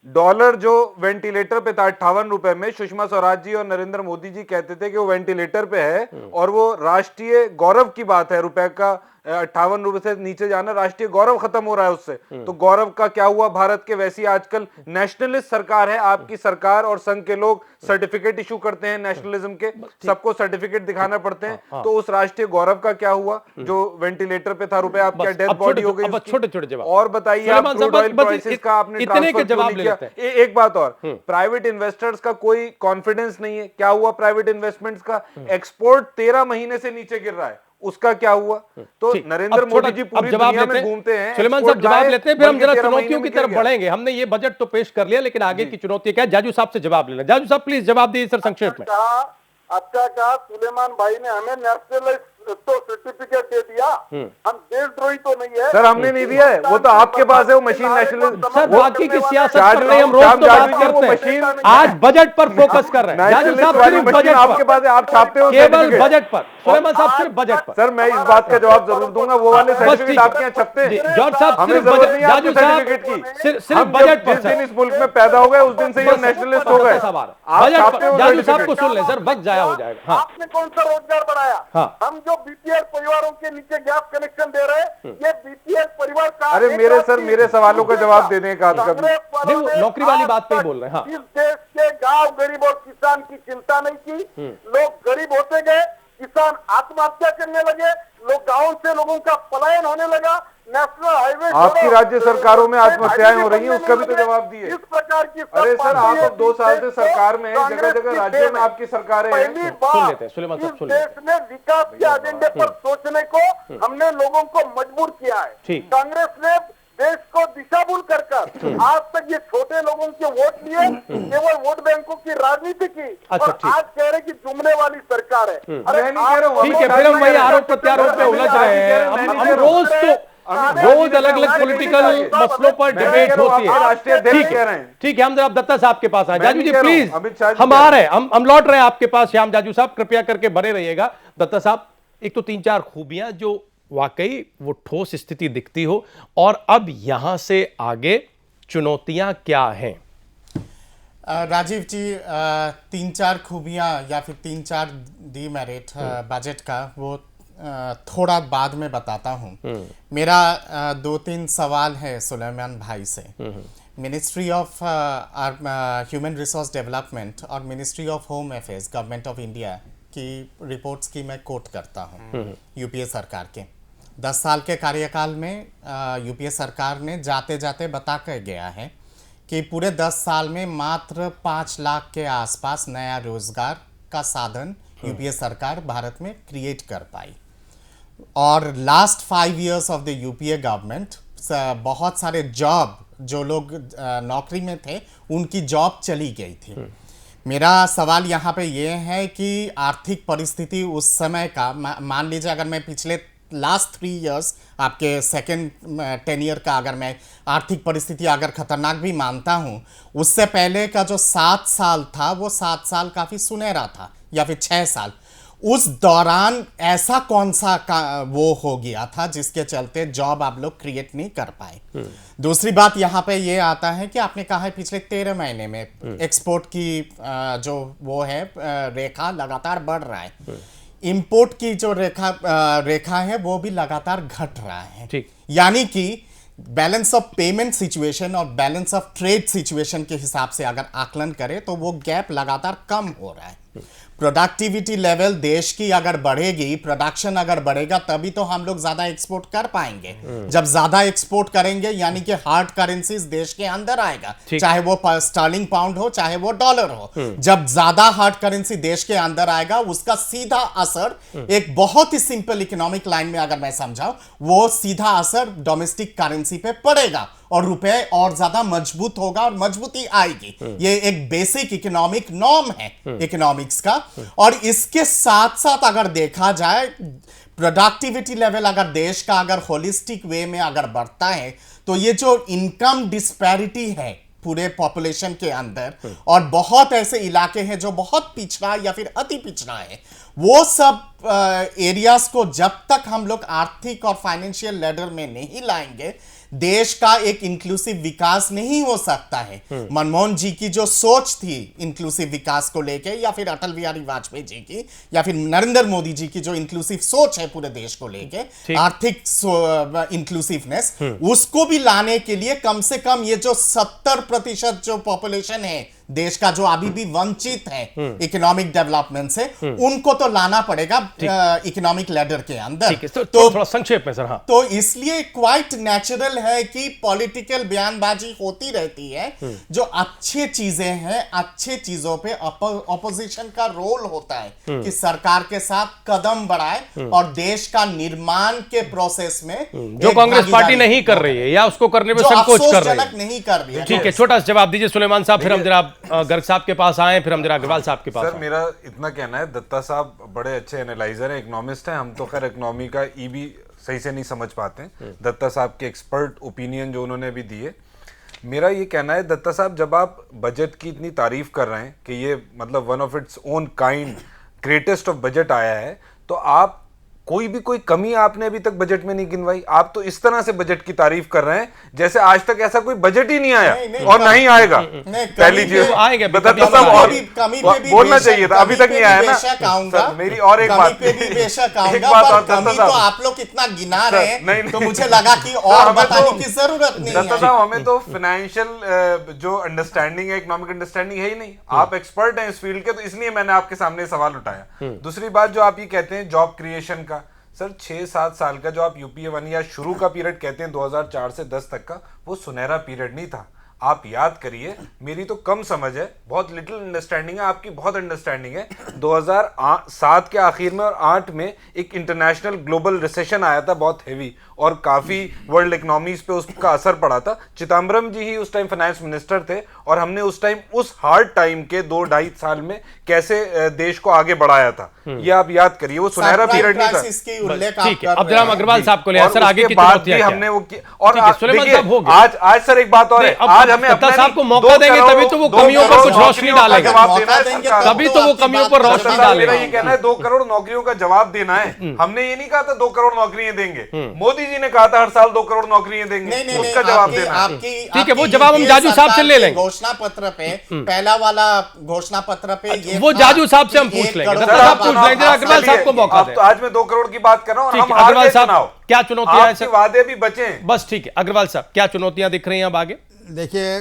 डॉलर जो वेंटिलेटर पे था 58 रुपए में, सुषमा स्वराज जी और नरेंद्र मोदी जी कहते थे कि वो वेंटिलेटर पे है और वो राष्ट्रीय गौरव की बात है, रुपए का 58 रुपए से नीचे जाना राष्ट्रीय गौरव खत्म हो रहा है उससे। तो गौरव का क्या हुआ भारत के? वैसी आजकल नेशनलिस्ट सरकार है आपकी सरकार, और संघ के लोग सर्टिफिकेट इशू करते हैं नेशनलिज्म के, सबको सर्टिफिकेट दिखाना पड़ते हैं। तो उस राष्ट्रीय गौरव का क्या हुआ जो वेंटिलेटर पे था रुपए? आप क्या डेथ बॉडी हो गई? छोटे-छोटे जवाब और बताइए, आप क्रूड ऑयल प्राइसेस का आपने ट्रांसफर क्यों नहीं किया? एक बात और, प्राइवेट इन्वेस्टर्स का कोई कॉन्फिडेंस नहीं है, क्या हुआ प्राइवेट इन्वेस्टमेंट्स का? एक्सपोर्ट 13 महीने से नीचे गिर रहा है, उसका क्या हुआ? तो नरेंद्र मोदी जी पूरी दुनिया में घूमते हैं। सुलेमान साहब जवाब लेते हैं, फिर हम जरा चुनौतियों की तरफ बढ़ेंगे। हमने ये बजट तो पेश कर लिया, लेकिन आगे की चुनौती क्या है? जाजू साहब से जवाब लेना। जाजू साहब प्लीज जवाब दीजिए सर संक्षेप में। अच्छा कहा सुलेमान भाई ने, हमें नेशनल तो सर्टिफिकेट दे दिया, हम देशद्रोही तो नहीं है सर, हमने नहीं दिया है, वो तो आपके पास है वो मशीन नेशनल। सर बाकी की सियासत कर रहे हैं, हम रोज तो बात करते हैं, आज बजट पर फोकस कर रहे हैं। जाजू साहब सिर्फ बजट आपके पास है, आप छापते हो केवल बजट पर। सुलेमान साहब सिर्फ बजट पर। सर मैं इस बात का जवाब जरूर दूंगा, वो वाले सर्टिफिकेट आपके यहाँ छपते हैं। जॉर्ज साहब हमें सिर्फ जरूरत बजट, नहीं है आपके सर्टिफिकेट की, सिर्फ बजट पर। जिस दिन इस मुल्क में पैदा हो गए उस दिन से ये नेशनलिस्ट हो गए। बजट पर जाजू साहब को सुन ले सर, वक्त जाया हो जाएगा। आपने कौन सा रोजगार बढ़ाया? हम जो बीपीएल परिवारों के नीचे गैस कनेक्शन दे रहे हैं, ये बीपीएल परिवार का, अरे मेरे सर, मेरे सवालों का जवाब देने का नौकरी वाली बात पे ही बोल रहे हैं। इस देश के गांव गरीब और किसान की चिंता नहीं की, लोग गरीब होते गए, किसान आत्महत्या करने लगे, लोग गांव से लोगों का पलायन होने लगा, नेशनल हाईवे आपकी राज्य सरकारों में आत्महत्याएं हो रही हैं, उसका भी तो जवाब दिए। इस प्रकार की, अरे सर आप अब 2 साल से सरकार में हैं, जगह जगह राज्यों में आपकी सरकारें हैं। पहली बार इस देश में विकास के एजेंडे पर सोचने को हमने लोगों को मजबूर किया है। कांग्रेस ने देश को दिशाभूल कर आज तक ये छोटे लोगों के वोट लिए केवल वोट बैंकों की राजनीति की, और आज कह रहे कि जुमले वाली सरकार है। अरे मैं नहीं कह रहा हूँ, ठीक है, फिर हम वही आरोप प्रत्यारोप पे उलझ रहे हैं। हम रोज अलग अलग पॉलिटिकल मसलों पर डिबेट होती है। ठीक है, हम जरा दत्ता साहब के पास आए। जाजू जी प्लीज, हम आ रहे हैं, हम लौट रहे हैं आपके पास। श्याम जाजू साहब कृपया करके बने रहिएगा। दत्ता साहब, एक तो 3-4 खूबियां जो वाकई वो ठोस स्थिति दिखती हो, और अब यहां से आगे चुनौतियां क्या हैं? राजीव जी, 3-4 खूबियां या फिर 3-4 डीमेरिट बजट का, वो थोड़ा बाद में बताता हूँ। मेरा 2-3 सवाल है सुलेमान भाई से। Ministry of human resource development और ministry of home affairs government of India की रिपोर्ट्स की मैं कोट करता हूँ। यूपीए सरकार के 10 साल के कार्यकाल में यूपीए सरकार ने जाते जाते बता कर गया है कि पूरे 10 साल में मात्र 5 लाख के आसपास नया रोजगार का साधन यूपीए सरकार भारत में क्रिएट कर पाई। और last 5 years of the UPA government बहुत सारे जॉब, जो लोग नौकरी में थे उनकी जॉब चली गई थी। मेरा सवाल यहाँ पे ये है कि आर्थिक परिस्थिति उस समय का, मान लीजिए अगर मैं पिछले लास्ट 3 इयर्स आपके सेकेंड टेनियर का अगर मैं आर्थिक परिस्थिति अगर खतरनाक भी मानता हूँ, उससे पहले का जो 7 साल था वो 7 साल काफ़ी सुनहरा था, या फिर 6 साल। उस दौरान ऐसा कौन सा वो हो गया था जिसके चलते जॉब आप लोग क्रिएट नहीं कर पाए। दूसरी बात यहाँ पे ये आता है कि आपने कहा है पिछले 13 महीने में एक्सपोर्ट की जो वो है रेखा लगातार बढ़ रहा है। इंपोर्ट की जो रेखा है वो भी लगातार घट रहा है। ठीक। यानी कि बैलेंस ऑफ पेमेंट सिचुएशन और बैलेंस ऑफ ट्रेड सिचुएशन के हिसाब से अगर आकलन करें तो वो गैप लगातार कम हो रहा है। प्रोडक्टिविटी लेवल देश की अगर बढ़ेगी, प्रोडक्शन अगर बढ़ेगा, तभी तो हम लोग ज्यादा एक्सपोर्ट कर पाएंगे। जब ज्यादा एक्सपोर्ट करेंगे यानी कि हार्ड करेंसीज देश के अंदर आएगा, चाहे वो स्टर्लिंग पाउंड हो चाहे वो डॉलर हो। जब ज्यादा हार्ड करेंसी देश के अंदर आएगा उसका सीधा असर, एक बहुत ही सिंपल इकोनॉमिक लाइन में अगर मैं समझाऊं, वो सीधा असर डोमेस्टिक करेंसी पे पड़ेगा और रुपए और ज्यादा मजबूत होगा और मजबूती आएगी। ये एक बेसिक इकोनॉमिक नॉर्म है इकोनॉमिक्स का। और इसके साथ साथ अगर देखा जाए प्रोडक्टिविटी लेवल अगर देश का अगर होलिस्टिक वे में अगर बढ़ता है तो ये जो इनकम डिस्पैरिटी है पूरे पॉपुलेशन के अंदर, और बहुत ऐसे इलाके हैं जो बहुत पिछड़ा या फिर अति पिछड़ा है, वो सब एरियाज को जब तक हम लोग आर्थिक और फाइनेंशियल लैडर में नहीं लाएंगे, देश का एक इंक्लूसिव विकास नहीं हो सकता है। मनमोहन जी की जो सोच थी इंक्लूसिव विकास को लेके, या फिर अटल बिहारी वाजपेयी जी की, या फिर नरेंद्र मोदी जी की जो इंक्लूसिव सोच है पूरे देश को लेके, आर्थिक इंक्लूसिवनेस, उसको भी लाने के लिए कम से कम ये जो 70% जो पॉपुलेशन है देश का, जो अभी भी वंचित है इकोनॉमिक डेवलपमेंट से, उनको तो लाना पड़ेगा इकोनॉमिक लैडर के अंदर। तो थोड़ा संक्षेप में सर। हाँ, तो इसलिए क्वाइट नेचुरल है कि पॉलिटिकल बयानबाजी होती रहती है। जो अच्छे चीजें हैं, अच्छे चीजों पे ऑपोजिशन का रोल होता है कि सरकार के साथ कदम बढ़ाए और देश का निर्माण के प्रोसेस में जो कांग्रेस पार्टी नहीं कर रही है या उसको करने में संकोच कर रही है, नहीं कर रही है। ठीक है, छोटा सा जवाब दीजिए सुलेमान साहब, फिर हम जरा गर्ग साहब के पास आए, फिर हम जरा अग्रवाल साहब के पास। सर मेरा इतना कहना है, दत्ता साहब बड़े अच्छे एनालाइजर हैं, इकोनॉमिस्ट हैं, हम तो खैर इकोनॉमी का भी सही से नहीं समझ पाते हैं। दत्ता साहब के एक्सपर्ट ओपिनियन जो उन्होंने भी दिए, मेरा ये कहना है दत्ता साहब, जब आप बजट की इतनी तारीफ कर रहे हैं कि ये मतलब one of its own kind greatest of budget आया है, तो आप कोई कमी आपने अभी तक बजट में नहीं गिनवाई। आप तो इस तरह से बजट की तारीफ कर रहे हैं जैसे आज तक ऐसा कोई बजट ही नहीं आया और नहीं आएगा। पहली चीज आएंगे, बोलना चाहिए था, अभी तक नहीं आया ना सर। मेरी और एक बात, तो आप लोग कितना गिना रहे हैं तो मुझे लगा कि और बताने की जरूरत नहीं है। साहब हमें तो फाइनेंशियल जो अंडरस्टैंडिंग है, इकोनॉमिक अंडरस्टैंडिंग है ही नहीं। आप एक्सपर्ट हैं इस फील्ड के, तो इसलिए मैंने आपके सामने सवाल उठाया। दूसरी बात जो आप ये कहते हैं जॉब क्रिएशन का, सर 6-7 साल का जो आप यूपीए 1 या शुरू का पीरियड कहते हैं 2004 से 10 तक का, वो सुनहरा पीरियड नहीं था। आप याद करिए, मेरी तो कम समझ है, बहुत लिटिल अंडरस्टैंडिंग है, आपकी बहुत अंडरस्टैंडिंग है। 2007 के आखिर में और 8 में एक इंटरनेशनल ग्लोबल रिसेशन आया था बहुत हेवी, और काफी वर्ल्ड इकोनॉमीज पे उसका असर पड़ा था। चिदम्बरम जी ही उस टाइम फाइनेंस मिनिस्टर थे, और हमने उस टाइम उस हार्ड टाइम के 2-2.5 साल में कैसे देश को आगे बढ़ाया था, ये आप याद करिए। वो सुनहरा पीरियड नहीं था। ठीक है, अब जरा अग्रवाल साहब को ले सर, आगे की बात भी हमने वो की। और आज सर एक बात और है, आज हमें दत्ता अपना साहब को नहीं, मौका 2 देंगे करोड़- तभी तो वो 2 कमियों पर करोड़ कुछ रोशनी नौकरियों का डालेगा। जवाब देना है मौका देंगे सरकार। तभी तो वो आपकी कमियों बात पर को रोशनी दत्ता साहब, मेरा डालेगा। ये कहना है 2 करोड़ नौकरियों का जवाब देना है। हमने ये नहीं कहा था 2 करोड़ नौकरियां देंगे, मोदी जी ने कहा था हर साल 2 करोड़ नौकरियां देंगे, नहीं नहीं उसका नहीं, जवाब आपकी- देना है। आपकी- ठीक है, वो आपकी जवाब हम यूपीए जाजू साहब से सरकार ले के लेंगे। घोषणा पत्र पे पहला वाला घोषणा पत्र पे ये वो था जाजू साहब से हम कि पूछ 1 लेंगे। करोड़ दत्ता साहब पूछ लेंगे, अग्रवाल साहब को मौका अब दें। तो आज मैं 2 करोड़ की बात कर रहा हूँ और ठीक हम है, हार अग्रवाल गए साहब चुनाव। क्या चुनौतियां हैं आपके सर? वादे भी बचे हैं। बस ठीक है, अग्रवाल साहब क्या चुनौतियां दिख रही हैं अब आगे? देखिए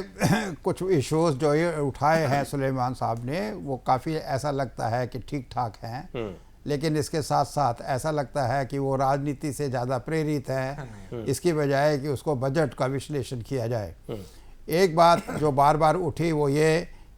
कुछ इश्यूज जो ये उठाए हैं सुलेमान साहब ने वो काफ़ी ऐसा लगता है कि ठीक ठाक हैं, लेकिन इसके साथ साथ ऐसा लगता है कि वो राजनीति से ज़्यादा प्रेरित है इसकी बजाय कि उसको बजट का विश्लेषण किया जाए। एक बात जो बार बार उठी वो ये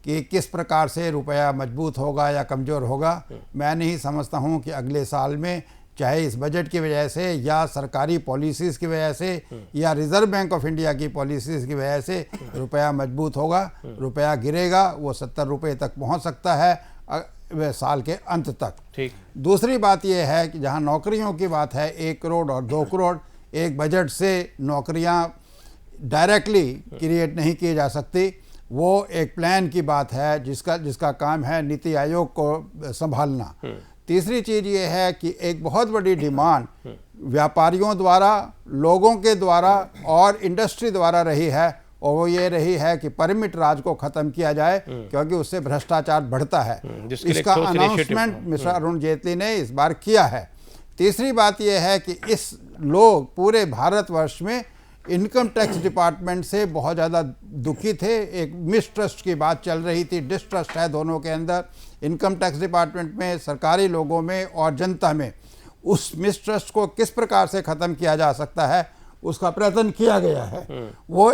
कि किस प्रकार से रुपया मजबूत होगा या कमज़ोर होगा। मैं नहीं समझता हूँ कि अगले साल में चाहे इस बजट की वजह से या सरकारी पॉलिसीज़ की वजह से या रिज़र्व बैंक ऑफ इंडिया की पॉलिसीज़ की वजह से रुपया मजबूत होगा। रुपया गिरेगा, वो 70 रुपये तक पहुंच सकता है साल के अंत तक। ठीक। दूसरी बात यह है कि जहां नौकरियों की बात है 1 करोड़ और 2 करोड़, एक बजट से नौकरियां डायरेक्टली क्रिएट नहीं की जा सकती। वो एक प्लान की बात है जिसका काम है नीति आयोग को संभालना। तीसरी चीज़ ये है कि एक बहुत बड़ी डिमांड व्यापारियों द्वारा, लोगों के द्वारा और इंडस्ट्री द्वारा रही है, और वो ये रही है कि परमिट राज को ख़त्म किया जाए क्योंकि उससे भ्रष्टाचार बढ़ता है। जिसके लिए इसका ठोस initiative announcement mister Arun Jaitley ने इस बार किया है। तीसरी बात यह है कि इस लोग पूरे भारतवर्ष में इनकम टैक्स डिपार्टमेंट से बहुत ज़्यादा दुखी थे। एक मिसट्रस्ट की बात चल रही थी, डिस्ट्रस्ट है दोनों के अंदर, इनकम टैक्स डिपार्टमेंट में, सरकारी लोगों में और जनता में। उस मिसट्रस्ट को किस प्रकार से ख़त्म किया जा सकता है उसका प्रयत्न किया गया है। वो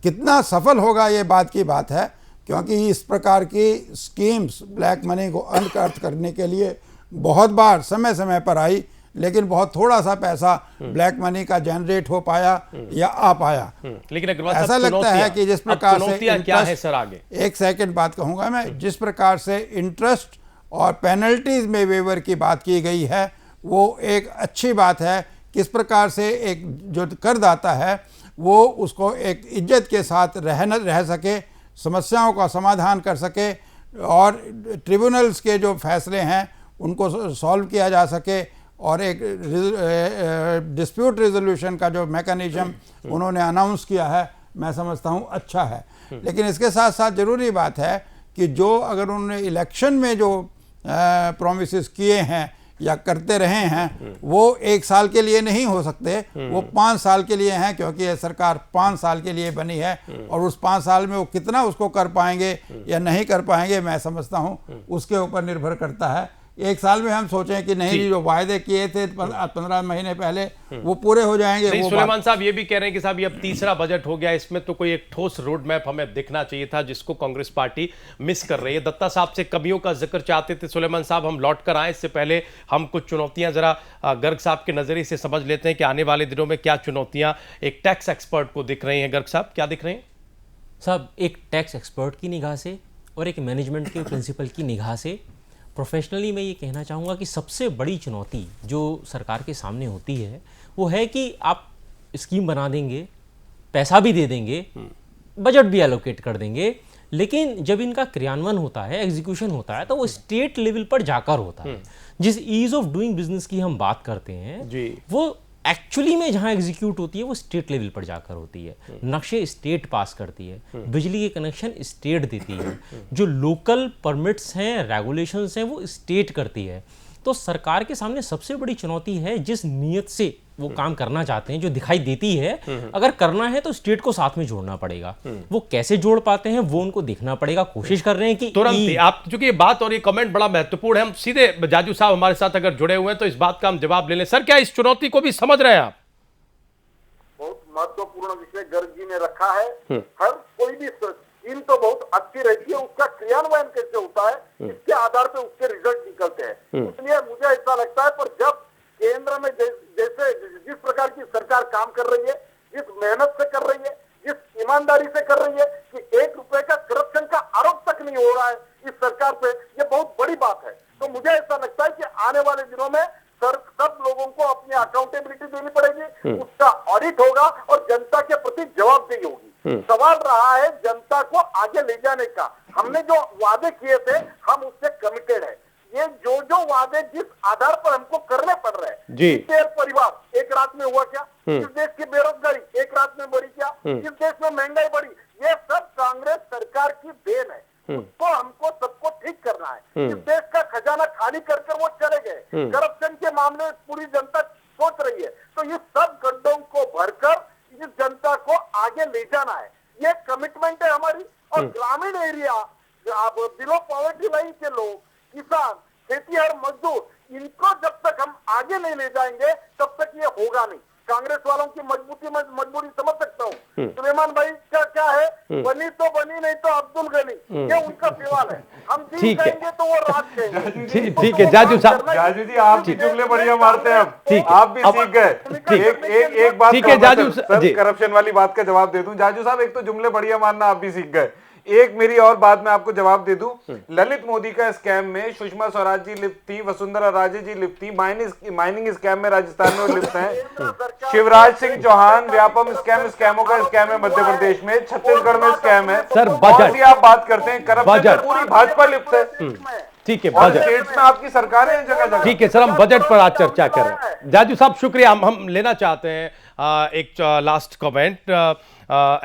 कितना सफल होगा ये बात की बात है, क्योंकि इस प्रकार की स्कीम्स ब्लैक मनी को अनअर्थ करने के लिए बहुत बार समय समय पर आई, लेकिन बहुत थोड़ा सा पैसा ब्लैक मनी का जनरेट हो पाया या आ पाया। लेकिन अग्रवाल ऐसा साहब, लगता है चुनौतियां- कि जिस अब प्रकार से चुनौतियां क्या है इंटरेस्ट- सर आगे? एक सेकंड बात कहूंगा मैं, जिस प्रकार से इंटरेस्ट और पेनल्टीज में वेवर की बात की गई है वो एक अच्छी बात है। किस प्रकार से एक जो करदाता है वो उसको एक इज्जत के साथ रह सके, समस्याओं का समाधान कर सके और ट्रिब्यूनल्स के जो फैसले हैं उनको सॉल्व किया जा सके, और एक डिस्प्यूट रिजोल्यूशन का जो मैकेनिज्म उन्होंने अनाउंस किया है मैं समझता हूँ अच्छा है। लेकिन इसके साथ साथ ज़रूरी बात है कि जो अगर उन्होंने इलेक्शन में जो प्रॉमिसेस किए हैं या करते रहे हैं वो 1 साल के लिए नहीं हो सकते, वो 5 साल के लिए हैं, क्योंकि ये सरकार 5 साल के लिए बनी है और उस 5 साल में वो कितना उसको कर पाएंगे या नहीं कर पाएंगे मैं समझता हूँ उसके ऊपर निर्भर करता है। 1 साल में हम सोचें कि नहीं जो वायदे किए थे 15 महीने पहले वो पूरे हो जाएंगे। नहीं, वो सुलेमान साहब ये भी कह रहे हैं कि साहब ये अब तीसरा बजट हो गया, इसमें तो कोई एक ठोस रोड मैप हमें दिखना चाहिए था, जिसको कांग्रेस पार्टी मिस कर रही है। दत्ता साहब से कमियों का जिक्र चाहते थे सुलेमान साहब, हम लौट कर आए, इससे पहले हम कुछ चुनौतियां जरा गर्ग साहब के नजरिए से समझ लेते हैं कि आने वाले दिनों में क्या चुनौतियां एक टैक्स एक्सपर्ट को दिख रही हैं। गर्ग साहब क्या दिख रही हैं? साहब एक टैक्स एक्सपर्ट की निगाह से और एक मैनेजमेंट के प्रिंसिपल की निगाह से प्रोफेशनली मैं ये कहना चाहूँगा कि सबसे बड़ी चुनौती जो सरकार के सामने होती है वो है कि आप स्कीम बना देंगे, पैसा भी दे देंगे, बजट भी एलोकेट कर देंगे, लेकिन जब इनका क्रियान्वयन होता है, एग्जीक्यूशन होता है, तो वो स्टेट लेवल पर जाकर होता है। जिस ईज ऑफ डूइंग बिजनेस की हम बात करते हैं जी। वो एक्चुअली में जहां एग्जीक्यूट होती है वो स्टेट लेवल पर जाकर होती है। नक्शे स्टेट पास करती है, बिजली के कनेक्शन स्टेट देती है, जो लोकल परमिट्स हैं, रेगुलेशंस हैं वो स्टेट करती है। तो सरकार के सामने सबसे बड़ी चुनौती है जिस नीयत से वो काम करना चाहते हैं, जो दिखाई देती है, अगर करना है तो स्टेट को साथ में जोड़ना पड़ेगा। वो कैसे जोड़ पाते हैं वो उनको देखना पड़ेगा। कोशिश कर रहे हैं कि तुरंत ही आप, चूंकि ये बात और ये कमेंट बड़ा महत्वपूर्ण है, हम सीधे जाजू साहब हमारे साथ अगर जुड़े हुए हैं तो इस बात का हम जवाब ले लें। सर क्या इस चुनौती को भी समझ रहे हैं आप? बहुत महत्वपूर्ण विषय गर्ग जी ने रखा है। हर कोई भी स्कीम तो बहुत अच्छी रहती है, उसका क्रियान्वयन कैसे होता है इसके आधार पे उसके रिजल्ट निकलते हैं। इसलिए मुझे ऐसा लगता है, पर जब केंद्र में जैसे जिस प्रकार की सरकार काम कर रही है, जिस मेहनत से कर रही है, जिस ईमानदारी से कर रही है कि 1 रुपए का करप्शन का आरोप तक नहीं हो रहा है इस सरकार पे, ये बहुत बड़ी बात है। तो मुझे ऐसा लगता है कि आने वाले दिनों में सब लोगों को अपनी अकाउंटेबिलिटी देनी पड़ेगी, उसका ऑडिट होगा और जनता के प्रति जवाबदेही होगी। सवाल रहा है आगे ले जाने का हमने जो वादे किए थे हम उससे कमिटेड है। ये जो वादे जिस आधार पर हमको करने पड़ रहे हैं, जी। परिवार एक रात में हुआ क्या? इस देश की बेरोजगारी एक रात में बढ़ी क्या? इस देश में महंगाई बढ़ी? ये सब कांग्रेस सरकार की देन है। उसको हमको सबको ठीक करना है। इस देश का खजाना खाली कर वो चले गए। करप्शन के मामले में पूरी जनता सोच रही है, तो ये सब गड्ढों को भरकर इस जनता को आगे ले जाना है। ये कमिटमेंट है हमारी। और ग्रामीण एरिया, बिलो पॉवर्टी लाइन के लोग, किसान, खेतीहर मजदूर, इनको जब तक हम आगे नहीं ले जाएंगे तब तक ये होगा नहीं। कांग्रेस वालों की मजबूरी समझ सकता हूँ। सुलेमान भाई का क्या है, बनी तो बनी, नहीं तो अब्दुल गनी, ये उनका सवाल है। हम जीत जाएंगे तो वो राज कहेंगे। ठीक है जाजू साहब, जाजू जी आप भी जुमले बढ़िया मारते हैं। अब ठीक, आप भी सीख गए। एक बात ठीक है जाजू जी, करप्शन वाली बात का जवाब दे दूं। जाजू साहब एक तो जुमले बढ़िया मारना आप भी सीख गए। एक मेरी और बात मैं आपको जवाब दे दूं। ललित मोदी का स्कैम में सुषमा स्वराज जी लिप्त थी, वसुंधरा राजे जी लिप्त थी, माइनिंग स्कैम में राजस्थान में लिप्त हैं, शिवराज सिंह चौहान व्यापम स्कैमों का स्कैम है मध्य प्रदेश में, छत्तीसगढ़ में स्कैम है। सर, कौन बजट सी आप बात करते हैं? करप्शन में पूरी भाजपा लिप्त है। ठीक है, और बजट स्टेट्स में आपकी सरकार है जगह जगह। ठीक है सर, हम बजट पर आज चर्चा कर रहे हैं। जाजू साहब शुक्रिया। हम लेना चाहते हैं एक लास्ट कमेंट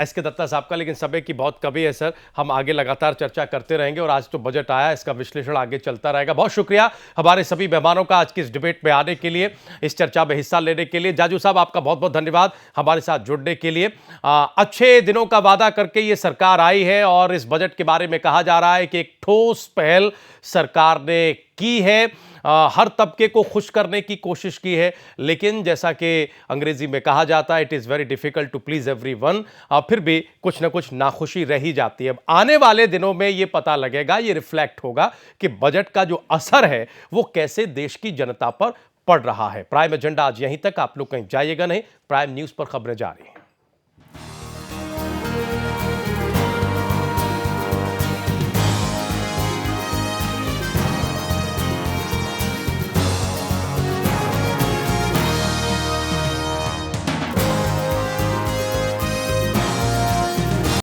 एस के दत्ता साहब का, लेकिन समय की बहुत कमी है सर। हम आगे लगातार चर्चा करते रहेंगे और आज तो बजट आया, इसका विश्लेषण आगे चलता रहेगा। बहुत शुक्रिया हमारे सभी मेहमानों का आज की इस डिबेट में आने के लिए, इस चर्चा में हिस्सा लेने के लिए। जाजू साहब आपका बहुत बहुत धन्यवाद हमारे साथ जुड़ने के लिए। अच्छे दिनों का वादा करके ये सरकार आई है और इस बजट के बारे में कहा जा रहा है कि एक ठोस पहल सरकार ने की है, हर तबके को खुश करने की कोशिश की है। लेकिन जैसा कि अंग्रेजी में कहा जाता है, it is very difficult to please everyone. फिर भी कुछ ना कुछ नाखुशी रही जाती है। अब आने वाले दिनों में ये पता लगेगा, ये रिफ्लेक्ट होगा कि बजट का जो असर है वो कैसे देश की जनता पर पड़ रहा है। प्राइम एजेंडा आज यहीं तक। आप लोग कहीं जाइएगा नहीं, प्राइम न्यूज़ पर खबरें जारी हैं।